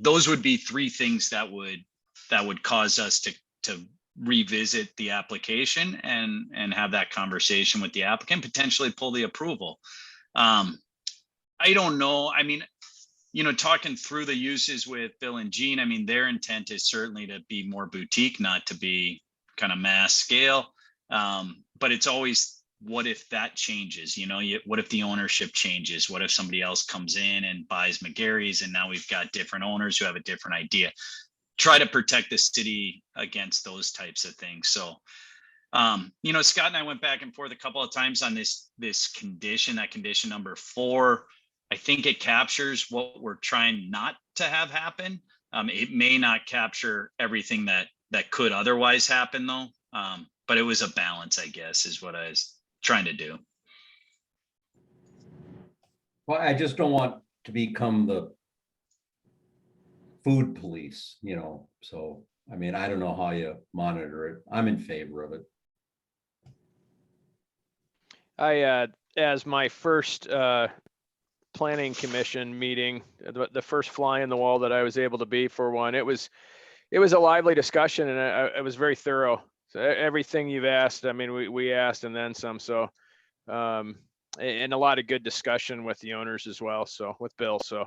L: Those would be 3 things that would cause us to revisit the application and have that conversation with the applicant, potentially pull the approval. I don't know. I mean, you know, talking through the uses with Bill and Jean, I mean, their intent is certainly to be more boutique, not to be kind of mass scale. But it's always, what if that changes? You know, what if the ownership changes? What if somebody else comes in and buys McGarry's, and now we've got different owners who have a different idea? Try to protect the city against those types of things. So, you know, Scott and I went back and forth a couple of times on this condition, that condition number 4. I think it captures what we're trying not to have happen. It may not capture everything that could otherwise happen, though. But it was a balance, I guess, is what I was trying to do.
I: Well, I just don't want to become the food police, you know, so, I mean, I don't know how you monitor it. I'm in favor of it.
H: As my first planning commission meeting, the first fly in the wall that I was able to be for one, it was a lively discussion, and it was very thorough. So everything you've asked, I mean, we asked and then some. So, and a lot of good discussion with the owners as well. So with Bill, so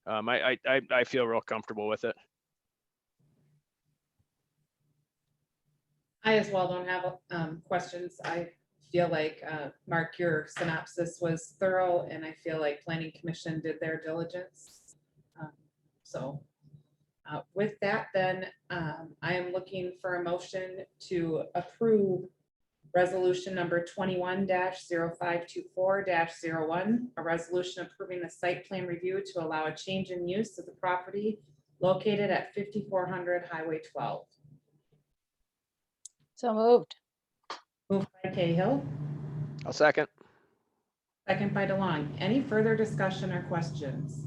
H: I feel real comfortable with it.
C: I as well don't have questions. I feel like, Mark, your synopsis was thorough, and I feel like Planning Commission did their diligence. So with that, then I am looking for a motion to approve resolution number 21-0524-01, a resolution approving the site plan review to allow a change in use of the property located at 5400 Highway 12.
G: So moved.
C: Moved by Cahill,
H: I'll second.
C: second by DeLong. Any further discussion or questions?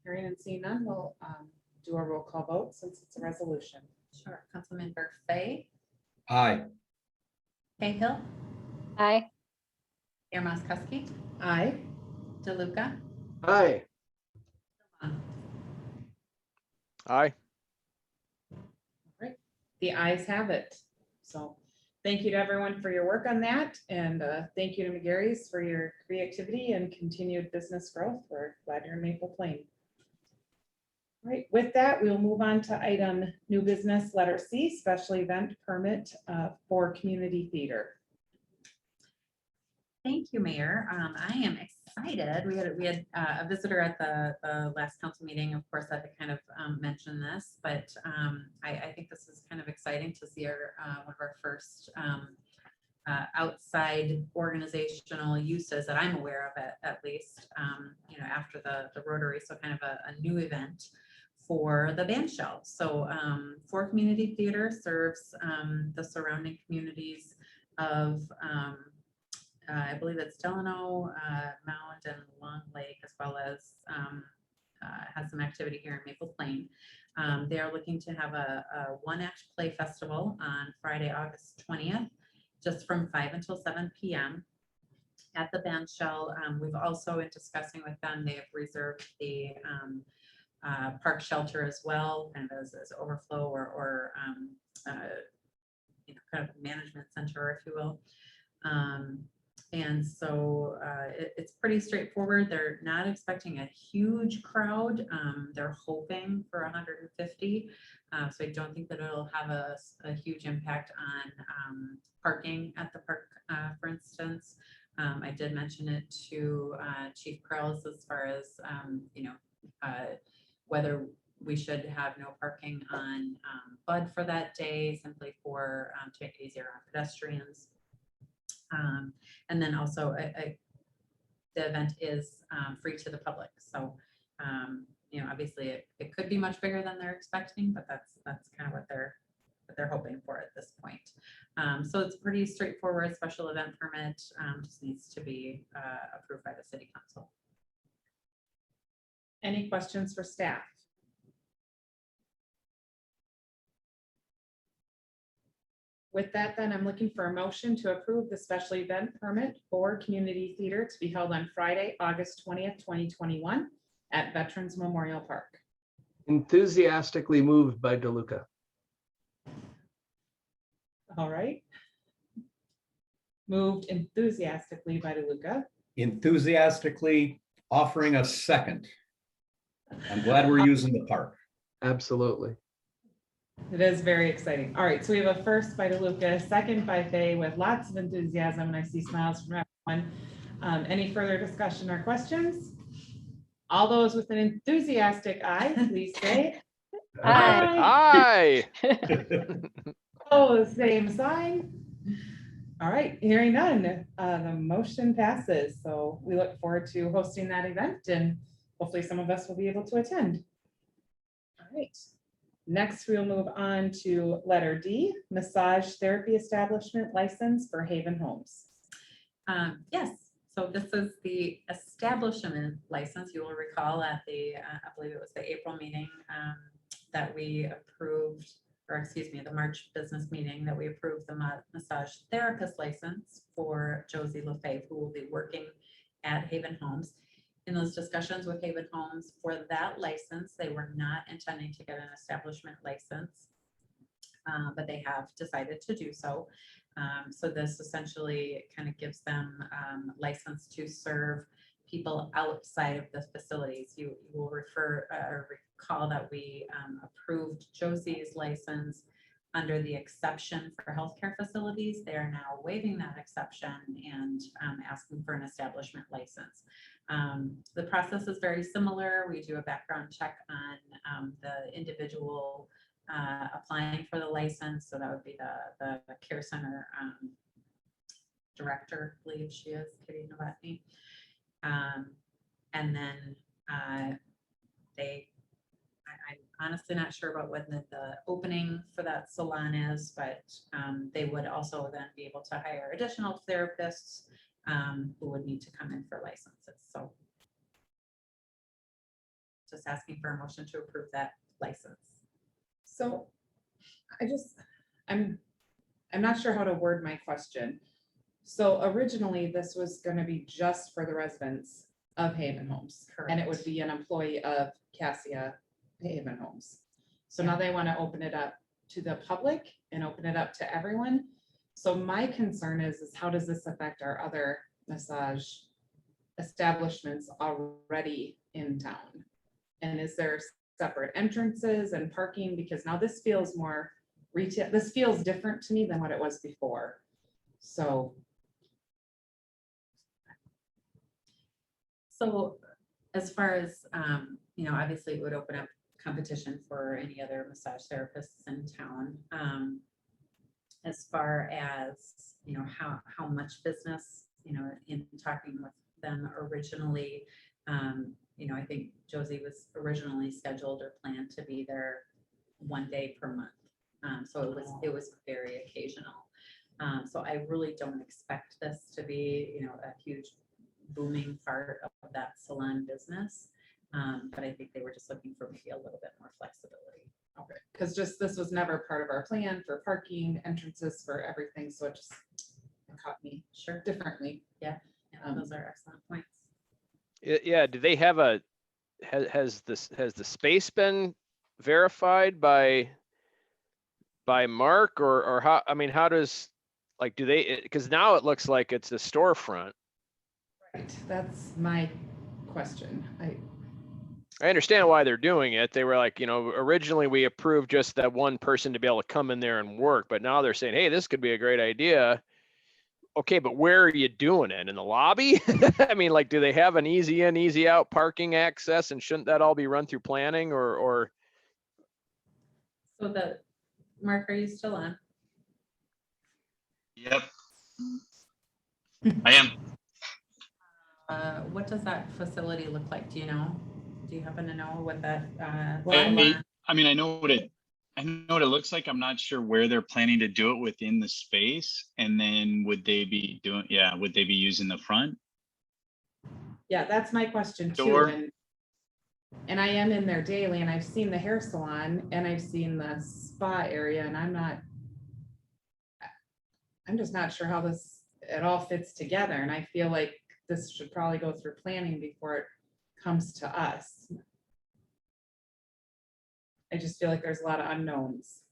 C: Hearing and seeing none, we'll do a roll call vote since it's a resolution.
A: Sure. Councilmember Fay,
I: Aye.
A: Cahill,
G: Aye.
A: Mayor Moskowski,
C: Aye.
A: DeLuca,
J: Aye.
H: Aye.
C: The ayes have it. So thank you to everyone for your work on that. And thank you to McGarry's for your creativity and continued business growth. We're glad you're in Maple Plain. All right, with that, we'll move on to item new business, letter C, special event permit for community theater.
A: Thank you, Mayor. I am excited. We had a visitor at the last council meeting. Of course, I had to kind of mention this, but I think this is kind of exciting to see our one of our first outside organizational uses that I'm aware of at least, after the Rotary. So kind of a new event for the band shell. So For Community Theater serves the surrounding communities of I believe it's Delano, Mount, and Long Lake, as well as has some activity here in Maple Plain. They are looking to have a one-act play festival on Friday, August 20th, just from 5 until 7 p.m. at the band shell. We've also been discussing with them, they have reserved the park shelter as well, kind of as overflow or kind of management center, if you will. And so it's pretty straightforward. They're not expecting a huge crowd. They're hoping for 150. So I don't think that it'll have a huge impact on parking at the park, for instance. I did mention it to Chief Krells as far as, whether we should have no parking on Bud for that day, simply for to make it easier on pedestrians. And then also the event is free to the public. So, obviously it could be much bigger than they're expecting, but that's kind of what they're hoping for at this point. So it's pretty straightforward special event permit, just needs to be approved by the city council.
C: Any questions for staff? With that, then I'm looking for a motion to approve the special event permit for community theater to be held on Friday, August 20th, 2021 at Veterans Memorial Park.
J: Enthusiastically moved by DeLuca.
C: All right. Moved enthusiastically by DeLuca.
I: Enthusiastically offering a second. I'm glad we're using the park.
J: Absolutely.
C: It is very exciting. All right, so we have a first by DeLuca, a second by Fay with lots of enthusiasm, and I see smiles from everyone. Any further discussion or questions? All those with an enthusiastic eye, please say
G: Aye.
H: Aye.
C: oh, same sign. All right, hearing none, the motion passes. So we look forward to hosting that event, and hopefully some of us will be able to attend. All right. Next, we'll move on to letter D, massage therapy establishment license for Haven Homes.
A: Yes, so this is the establishment license. You will recall at the, I believe it was the April meeting that we approved, or excuse me, the March business meeting that we approved the massage therapist license for Josie LaFave, who will be working at Haven Homes. In those discussions with Haven Homes for that license, they were not intending to get an establishment license, but they have decided to do so. So this essentially kind of gives them license to serve people outside of the facilities. You will refer or recall that we approved Josie's license under the exception for healthcare facilities. They are now waiving that exception and asking for an establishment license. The process is very similar. We do a background check on the individual applying for the license. So that would be the care center director, I believe she is, Kitty Novotny. And then I'm honestly not sure about when the opening for that salon is, but they would also then be able to hire additional therapists who would need to come in for licenses. So just asking for a motion to approve that license.
C: So I'm not sure how to word my question. So originally this was gonna be just for the residents of Haven Homes. And it would be an employee of Cassia Haven Homes. So now they want to open it up to the public and open it up to everyone. So my concern is how does this affect our other massage establishments already in town? And is there separate entrances and parking? Because now this feels more retail, this feels different to me than what it was before. So.
A: So as far as, obviously it would open up competition for any other massage therapists in town. As far as, how much business, in talking with them originally, I think Josie was originally scheduled or planned to be there one day per month. So it was very occasional. So I really don't expect this to be, a huge booming part of that salon business. But I think they were just looking for maybe a little bit more flexibility.
C: Okay, because this was never part of our plan for parking, entrances, for everything, so it just caught me
A: Sure.
C: differently.
A: Yeah, those are excellent points.
H: Yeah, do they have has the space been verified by Mark or how, I mean, how does, like, do they, because now it looks like it's a storefront.
C: Right, that's my question.
H: I understand why they're doing it. They were like, originally we approved just that one person to be able to come in there and work, but now they're saying, hey, this could be a great idea. Okay, but where are you doing it? In the lobby? I mean, like, do they have an easy in, easy out parking access, and shouldn't that all be run through planning or?
A: So Mark, are you still on?
L: Yep. I am.
A: What does that facility look like? Do you know? Do you happen to know what that?
L: I mean, I know what it looks like. I'm not sure where they're planning to do it within the space. And then would they be using the front?
C: Yeah, that's my question too.
L: Door.
C: And I am in there daily and I've seen the hair salon and I've seen the spa area and I'm just not sure how it all fits together. And I feel like this should probably go through planning before it comes to us. I just feel like there's a lot of unknowns.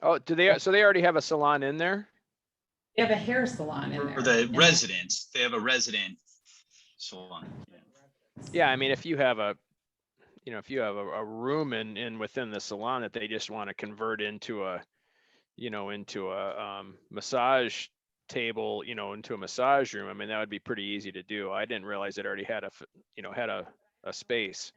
H: Oh, so they already have a salon in there?
C: They have a hair salon in there.
L: For the residents, they have a resident salon.
H: Yeah, I mean, if you have a room within the salon that they just want to convert into a massage table, into a massage room, I mean, that would be pretty easy to do. I didn't realize it already had a space.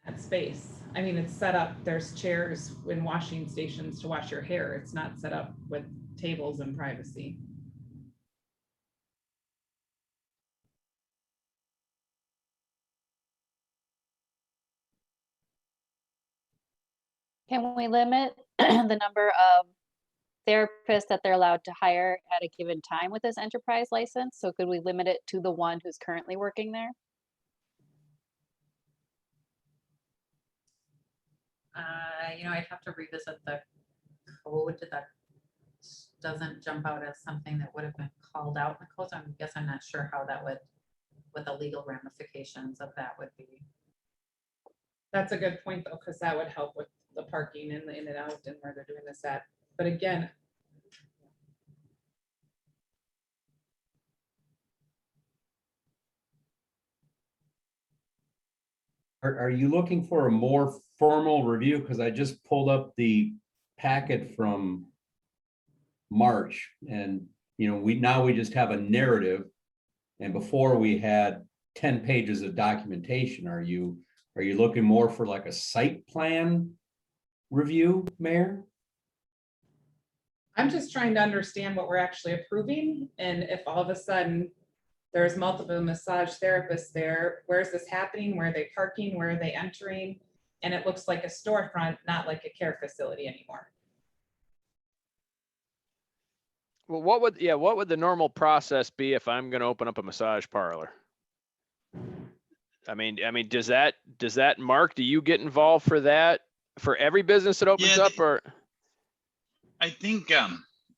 C: That space. I mean, it's set up, there's chairs and washing stations to wash your hair. It's not set up with tables and privacy.
G: Can we limit the number of therapists that they're allowed to hire at a given time with this enterprise license? So could we limit it to the one who's currently working there?
A: I'd have to revisit the code. That doesn't jump out as something that would have been called out in the code. I guess I'm not sure how that would, what the legal ramifications of that would be.
C: That's a good point though, because that would help with the parking and the in and out and where they're doing this at. But again,
I: Are you looking for a more formal review? Because I just pulled up the packet from March and, we just have a narrative. And before we had 10 pages of documentation. Are you looking more for like a site plan review, Mayor?
C: I'm just trying to understand what we're actually approving, and if all of a sudden there's multiple massage therapists there, where's this happening? Where are they parking? Where are they entering? And it looks like a storefront, not like a care facility anymore.
H: Well, what would the normal process be if I'm gonna open up a massage parlor? I mean, does that, Mark, do you get involved for that? For every business that opens up, or?
L: I think,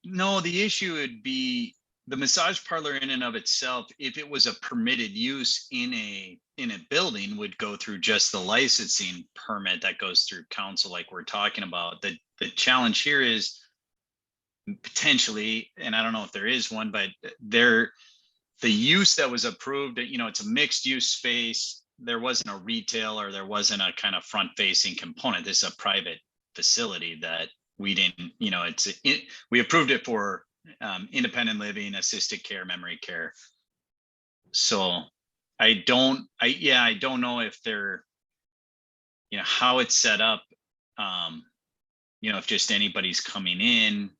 L: no, the issue would be the massage parlor in and of itself, if it was a permitted use in a building, would go through just the licensing permit that goes through council like we're talking about. The challenge here is potentially, and I don't know if there is one, but the use that was approved, it's a mixed use space. There wasn't a retail or there wasn't a kind of front facing component. This is a private facility that we didn't, we approved it for independent living, assisted care, memory care. So I don't know if they're, how it's set up. If just anybody's coming in,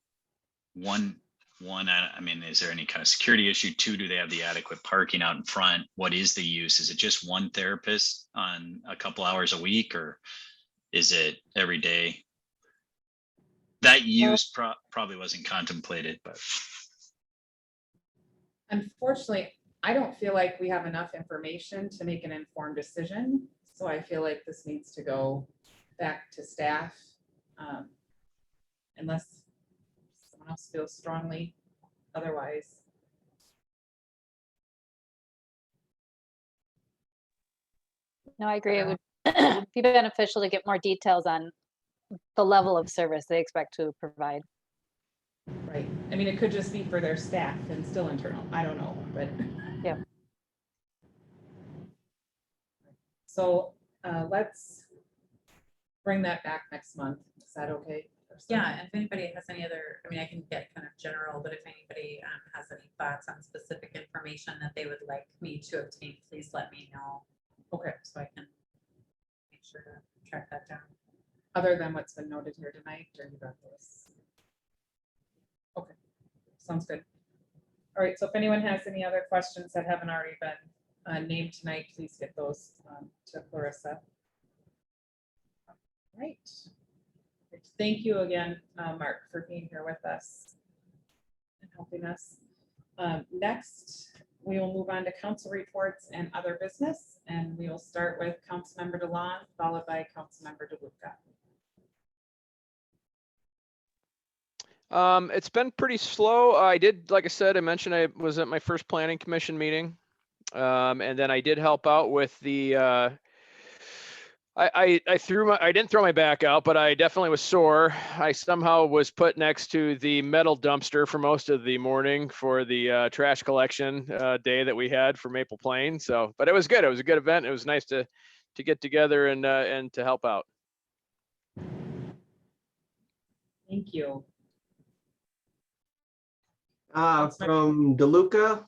L: one, I mean, is there any kind of security issue? Two, do they have the adequate parking out in front? What is the use? Is it just one therapist on a couple hours a week, or is it every day? That use probably wasn't contemplated, but.
C: Unfortunately, I don't feel like we have enough information to make an informed decision. So I feel like this needs to go back to staff. Unless someone else feels strongly otherwise.
G: No, I agree. It would be beneficial to get more details on the level of service they expect to provide.
C: Right. I mean, it could just be for their staff and still internal. I don't know, but.
G: Yeah.
C: So let's bring that back next month. Is that okay?
A: Yeah, and if anybody has any other, I mean, I can get kind of general, but if anybody has any thoughts on specific information that they would like me to obtain, please let me know.
C: Okay.
A: So I can make sure to track that down.
C: Other than what's been noted here tonight, or you got this? Okay, sounds good. All right, so if anyone has any other questions that haven't already been named tonight, please get those to Clarissa. All right. Thank you again, Mark, for being here with us and helping us. Next, we will move on to council reports and other business, and we will start with Councilmember DeLon, followed by Councilmember DeLuca.
H: It's been pretty slow. Like I said, I mentioned I was at my first planning commission meeting. And then I did help out with the, I didn't throw my back out, but I definitely was sore. I somehow was put next to the metal dumpster for most of the morning for the trash collection day that we had for Maple Plain. So, but it was good. It was a good event. It was nice to get together and to help out.
C: Thank you.
J: From DeLuca,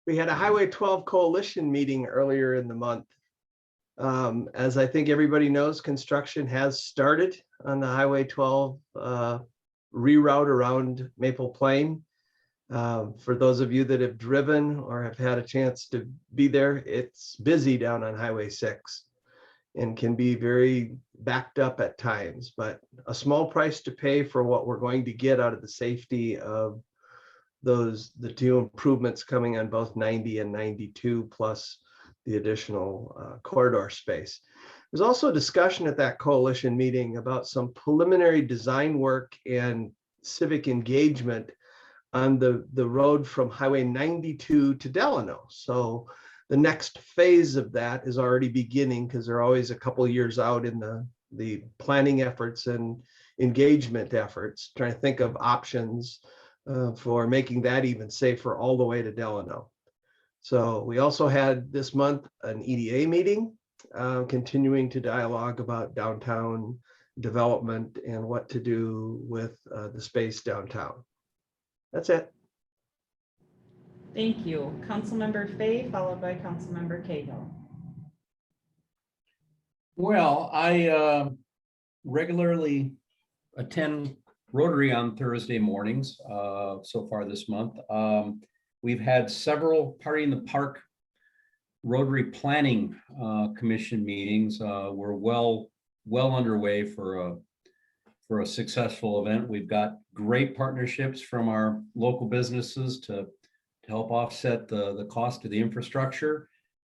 J: we had a Highway 12 Coalition meeting earlier in the month. As I think everybody knows, construction has started on the Highway 12 reroute around Maple Plain. For those of you that have driven or have had a chance to be there, it's busy down on Highway 6 and can be very backed up at times, but a small price to pay for what we're going to get out of the safety of the two improvements coming on both 90 and 92, plus the additional corridor space. There's also a discussion at that coalition meeting about some preliminary design work and civic engagement on the road from Highway 92 to Delano. So the next phase of that is already beginning, because they're always a couple of years out in the planning efforts and engagement efforts, trying to think of options for making that even safer all the way to Delano. So we also had this month an EDA meeting continuing to dialogue about downtown development and what to do with the space downtown. That's it.
C: Thank you. Councilmember Fay, followed by Councilmember Cahill.
I: Well, I regularly attend Rotary on Thursday mornings so far this month. We've had several Party in the Park Rotary Planning Commission meetings. We're well underway for a successful event. We've got great partnerships from our local businesses to help offset the cost of the infrastructure.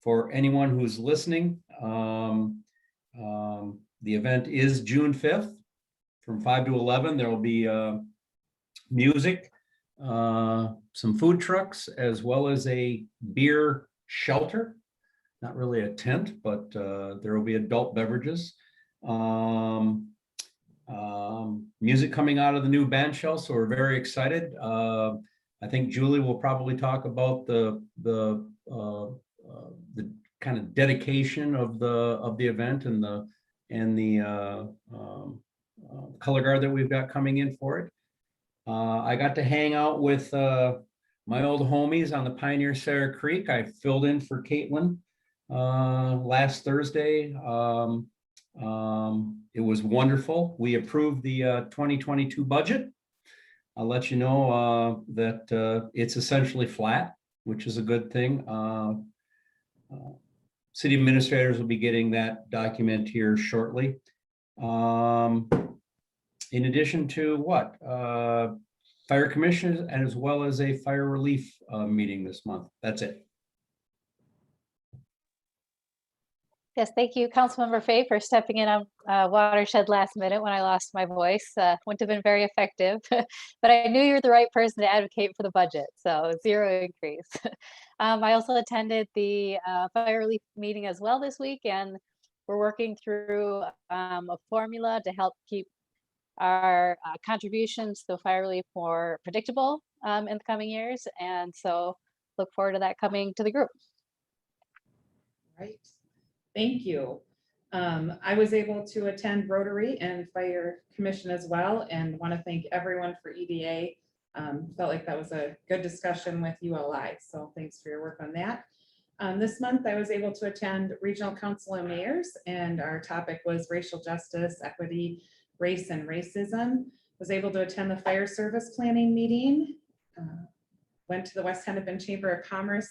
I: For anyone who's listening, the event is June 5th from 5 to 11. There will be music, some food trucks, as well as a beer shelter. Not really a tent, but there will be adult beverages. Music coming out of the new band shell, so we're very excited. I think Julie will probably talk about the kind of dedication of the event and the color guard that we've got coming in for it. I got to hang out with my old homies on the Pioneer Sarah Creek. I filled in for Caitlin last Thursday. It was wonderful. We approved the 2022 budget. I'll let you know that it's essentially flat, which is a good thing. City administrators will be getting that document here shortly. In addition to what? Fire commission, and as well as a fire relief meeting this month. That's it.
G: Yes, thank you, Councilmember Fay, for stepping in on Watershed last minute when I lost my voice. Wouldn't have been very effective, but I knew you were the right person to advocate for the budget, so 0 increase. I also attended the fire relief meeting as well this week, and we're working through a formula to help keep our contributions to fire relief more predictable in the coming years, and so look forward to that coming to the group.
C: Right. Thank you. I was able to attend Rotary and Fire Commission as well, and want to thank everyone for EDA. Felt like that was a good discussion with ULI, so thanks for your work on that. This month, I was able to attend Regional Council of Mayors, and our topic was racial justice, equity, race, and racism. Was able to attend the Fire Service Planning meeting. Went to the West Hennepin Chamber of Commerce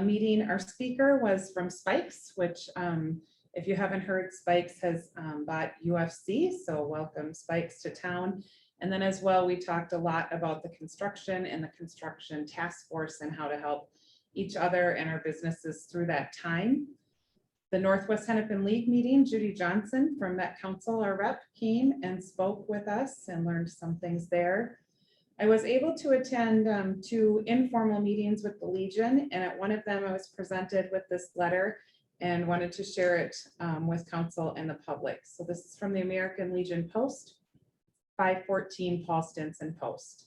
C: meeting. Our speaker was from Spikes, which if you haven't heard, Spikes has bought UFC, so welcome Spikes to town. And then as well, we talked a lot about the construction and the construction task force and how to help each other and our businesses through that time. The Northwest Hennepin League meeting, Judy Johnson from Met Council, our rep, came and spoke with us and learned some things there. I was able to attend 2 informal meetings with the Legion, and at one of them I was presented with this letter and wanted to share it with council and the public. So this is from the American Legion Post, 514 Paul Stinson Post.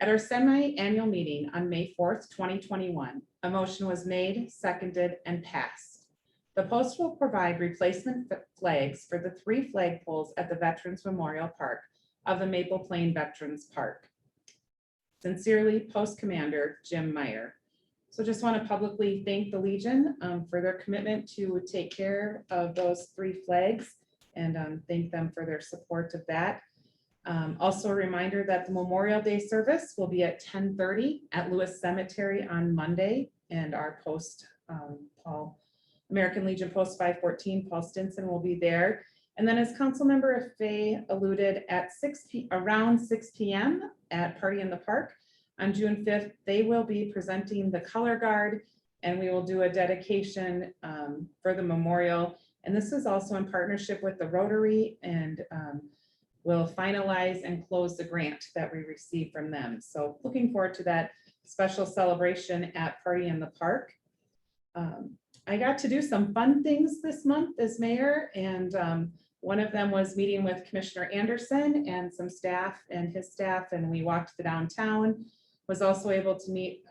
C: At our semi-annual meeting on May 4th, 2021, a motion was made, seconded, and passed. The Post will provide replacement flags for the 3 flagpoles at the Veterans Memorial Park of the Maple Plain Veterans Park. Sincerely, Post Commander Jim Meyer. So just want to publicly thank the Legion for their commitment to take care of those 3 flags and thank them for their support of that. Also a reminder that the Memorial Day service will be at 10:30 at Lewis Cemetery on Monday, and our Post, American Legion Post 514, Paul Stinson will be there. And then as Councilmember Fay alluded, at around 6 p.m. at Party in the Park on June 5th, they will be presenting the color guard, and we will do a dedication for the memorial. And this is also in partnership with the Rotary, and we'll finalize and close the grant that we received from them. So looking forward to that special celebration at Party in the Park. I got to do some fun things this month as mayor, and one of them was meeting with Commissioner Anderson and some staff and his staff, and we walked the downtown. Was also able to meet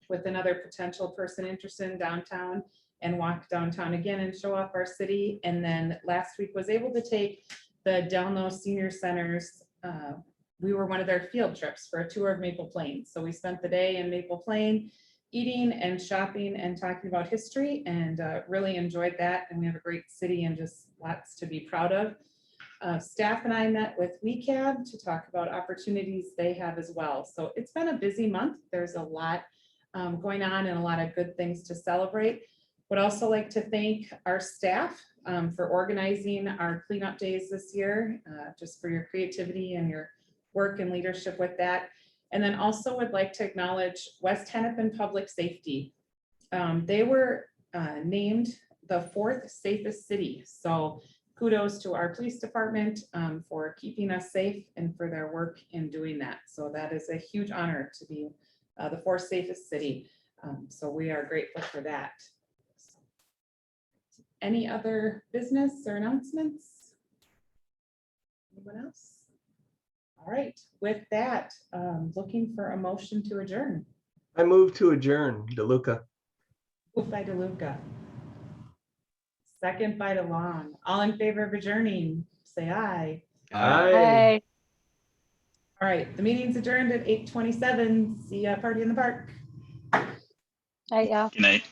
C: with another potential person interested in downtown and walk downtown again and show off our city. And then last week was able to take the Delno Senior Centers. We were one of their field trips for a tour of Maple Plains. So we spent the day in Maple Plain eating and shopping and talking about history, and really enjoyed that. And we have a great city and just lots to be proud of. Staff and I met with WeCab to talk about opportunities they have as well. So it's been a busy month. There's a lot going on and a lot of good things to celebrate. Would also like to thank our staff for organizing our cleanup days this year, just for your creativity and your work and leadership with that. And then also would like to acknowledge West Hennepin Public Safety. They were named the 4th safest city. So kudos to our police department for keeping us safe and for their work in doing that. So that is a huge honor to be the 4th safest city. So we are grateful for that. Any other business or announcements? Anyone else? All right, with that, looking for a motion to adjourn.
J: I move to adjourn. DeLuca.
C: Moved by DeLuca. Second by DeLong. All in favor of adjourning, say aye.
G: Aye.
C: All right, the meeting's adjourned at 8:27. See ya, party in the park.
G: Aye, yeah.
L: Good night.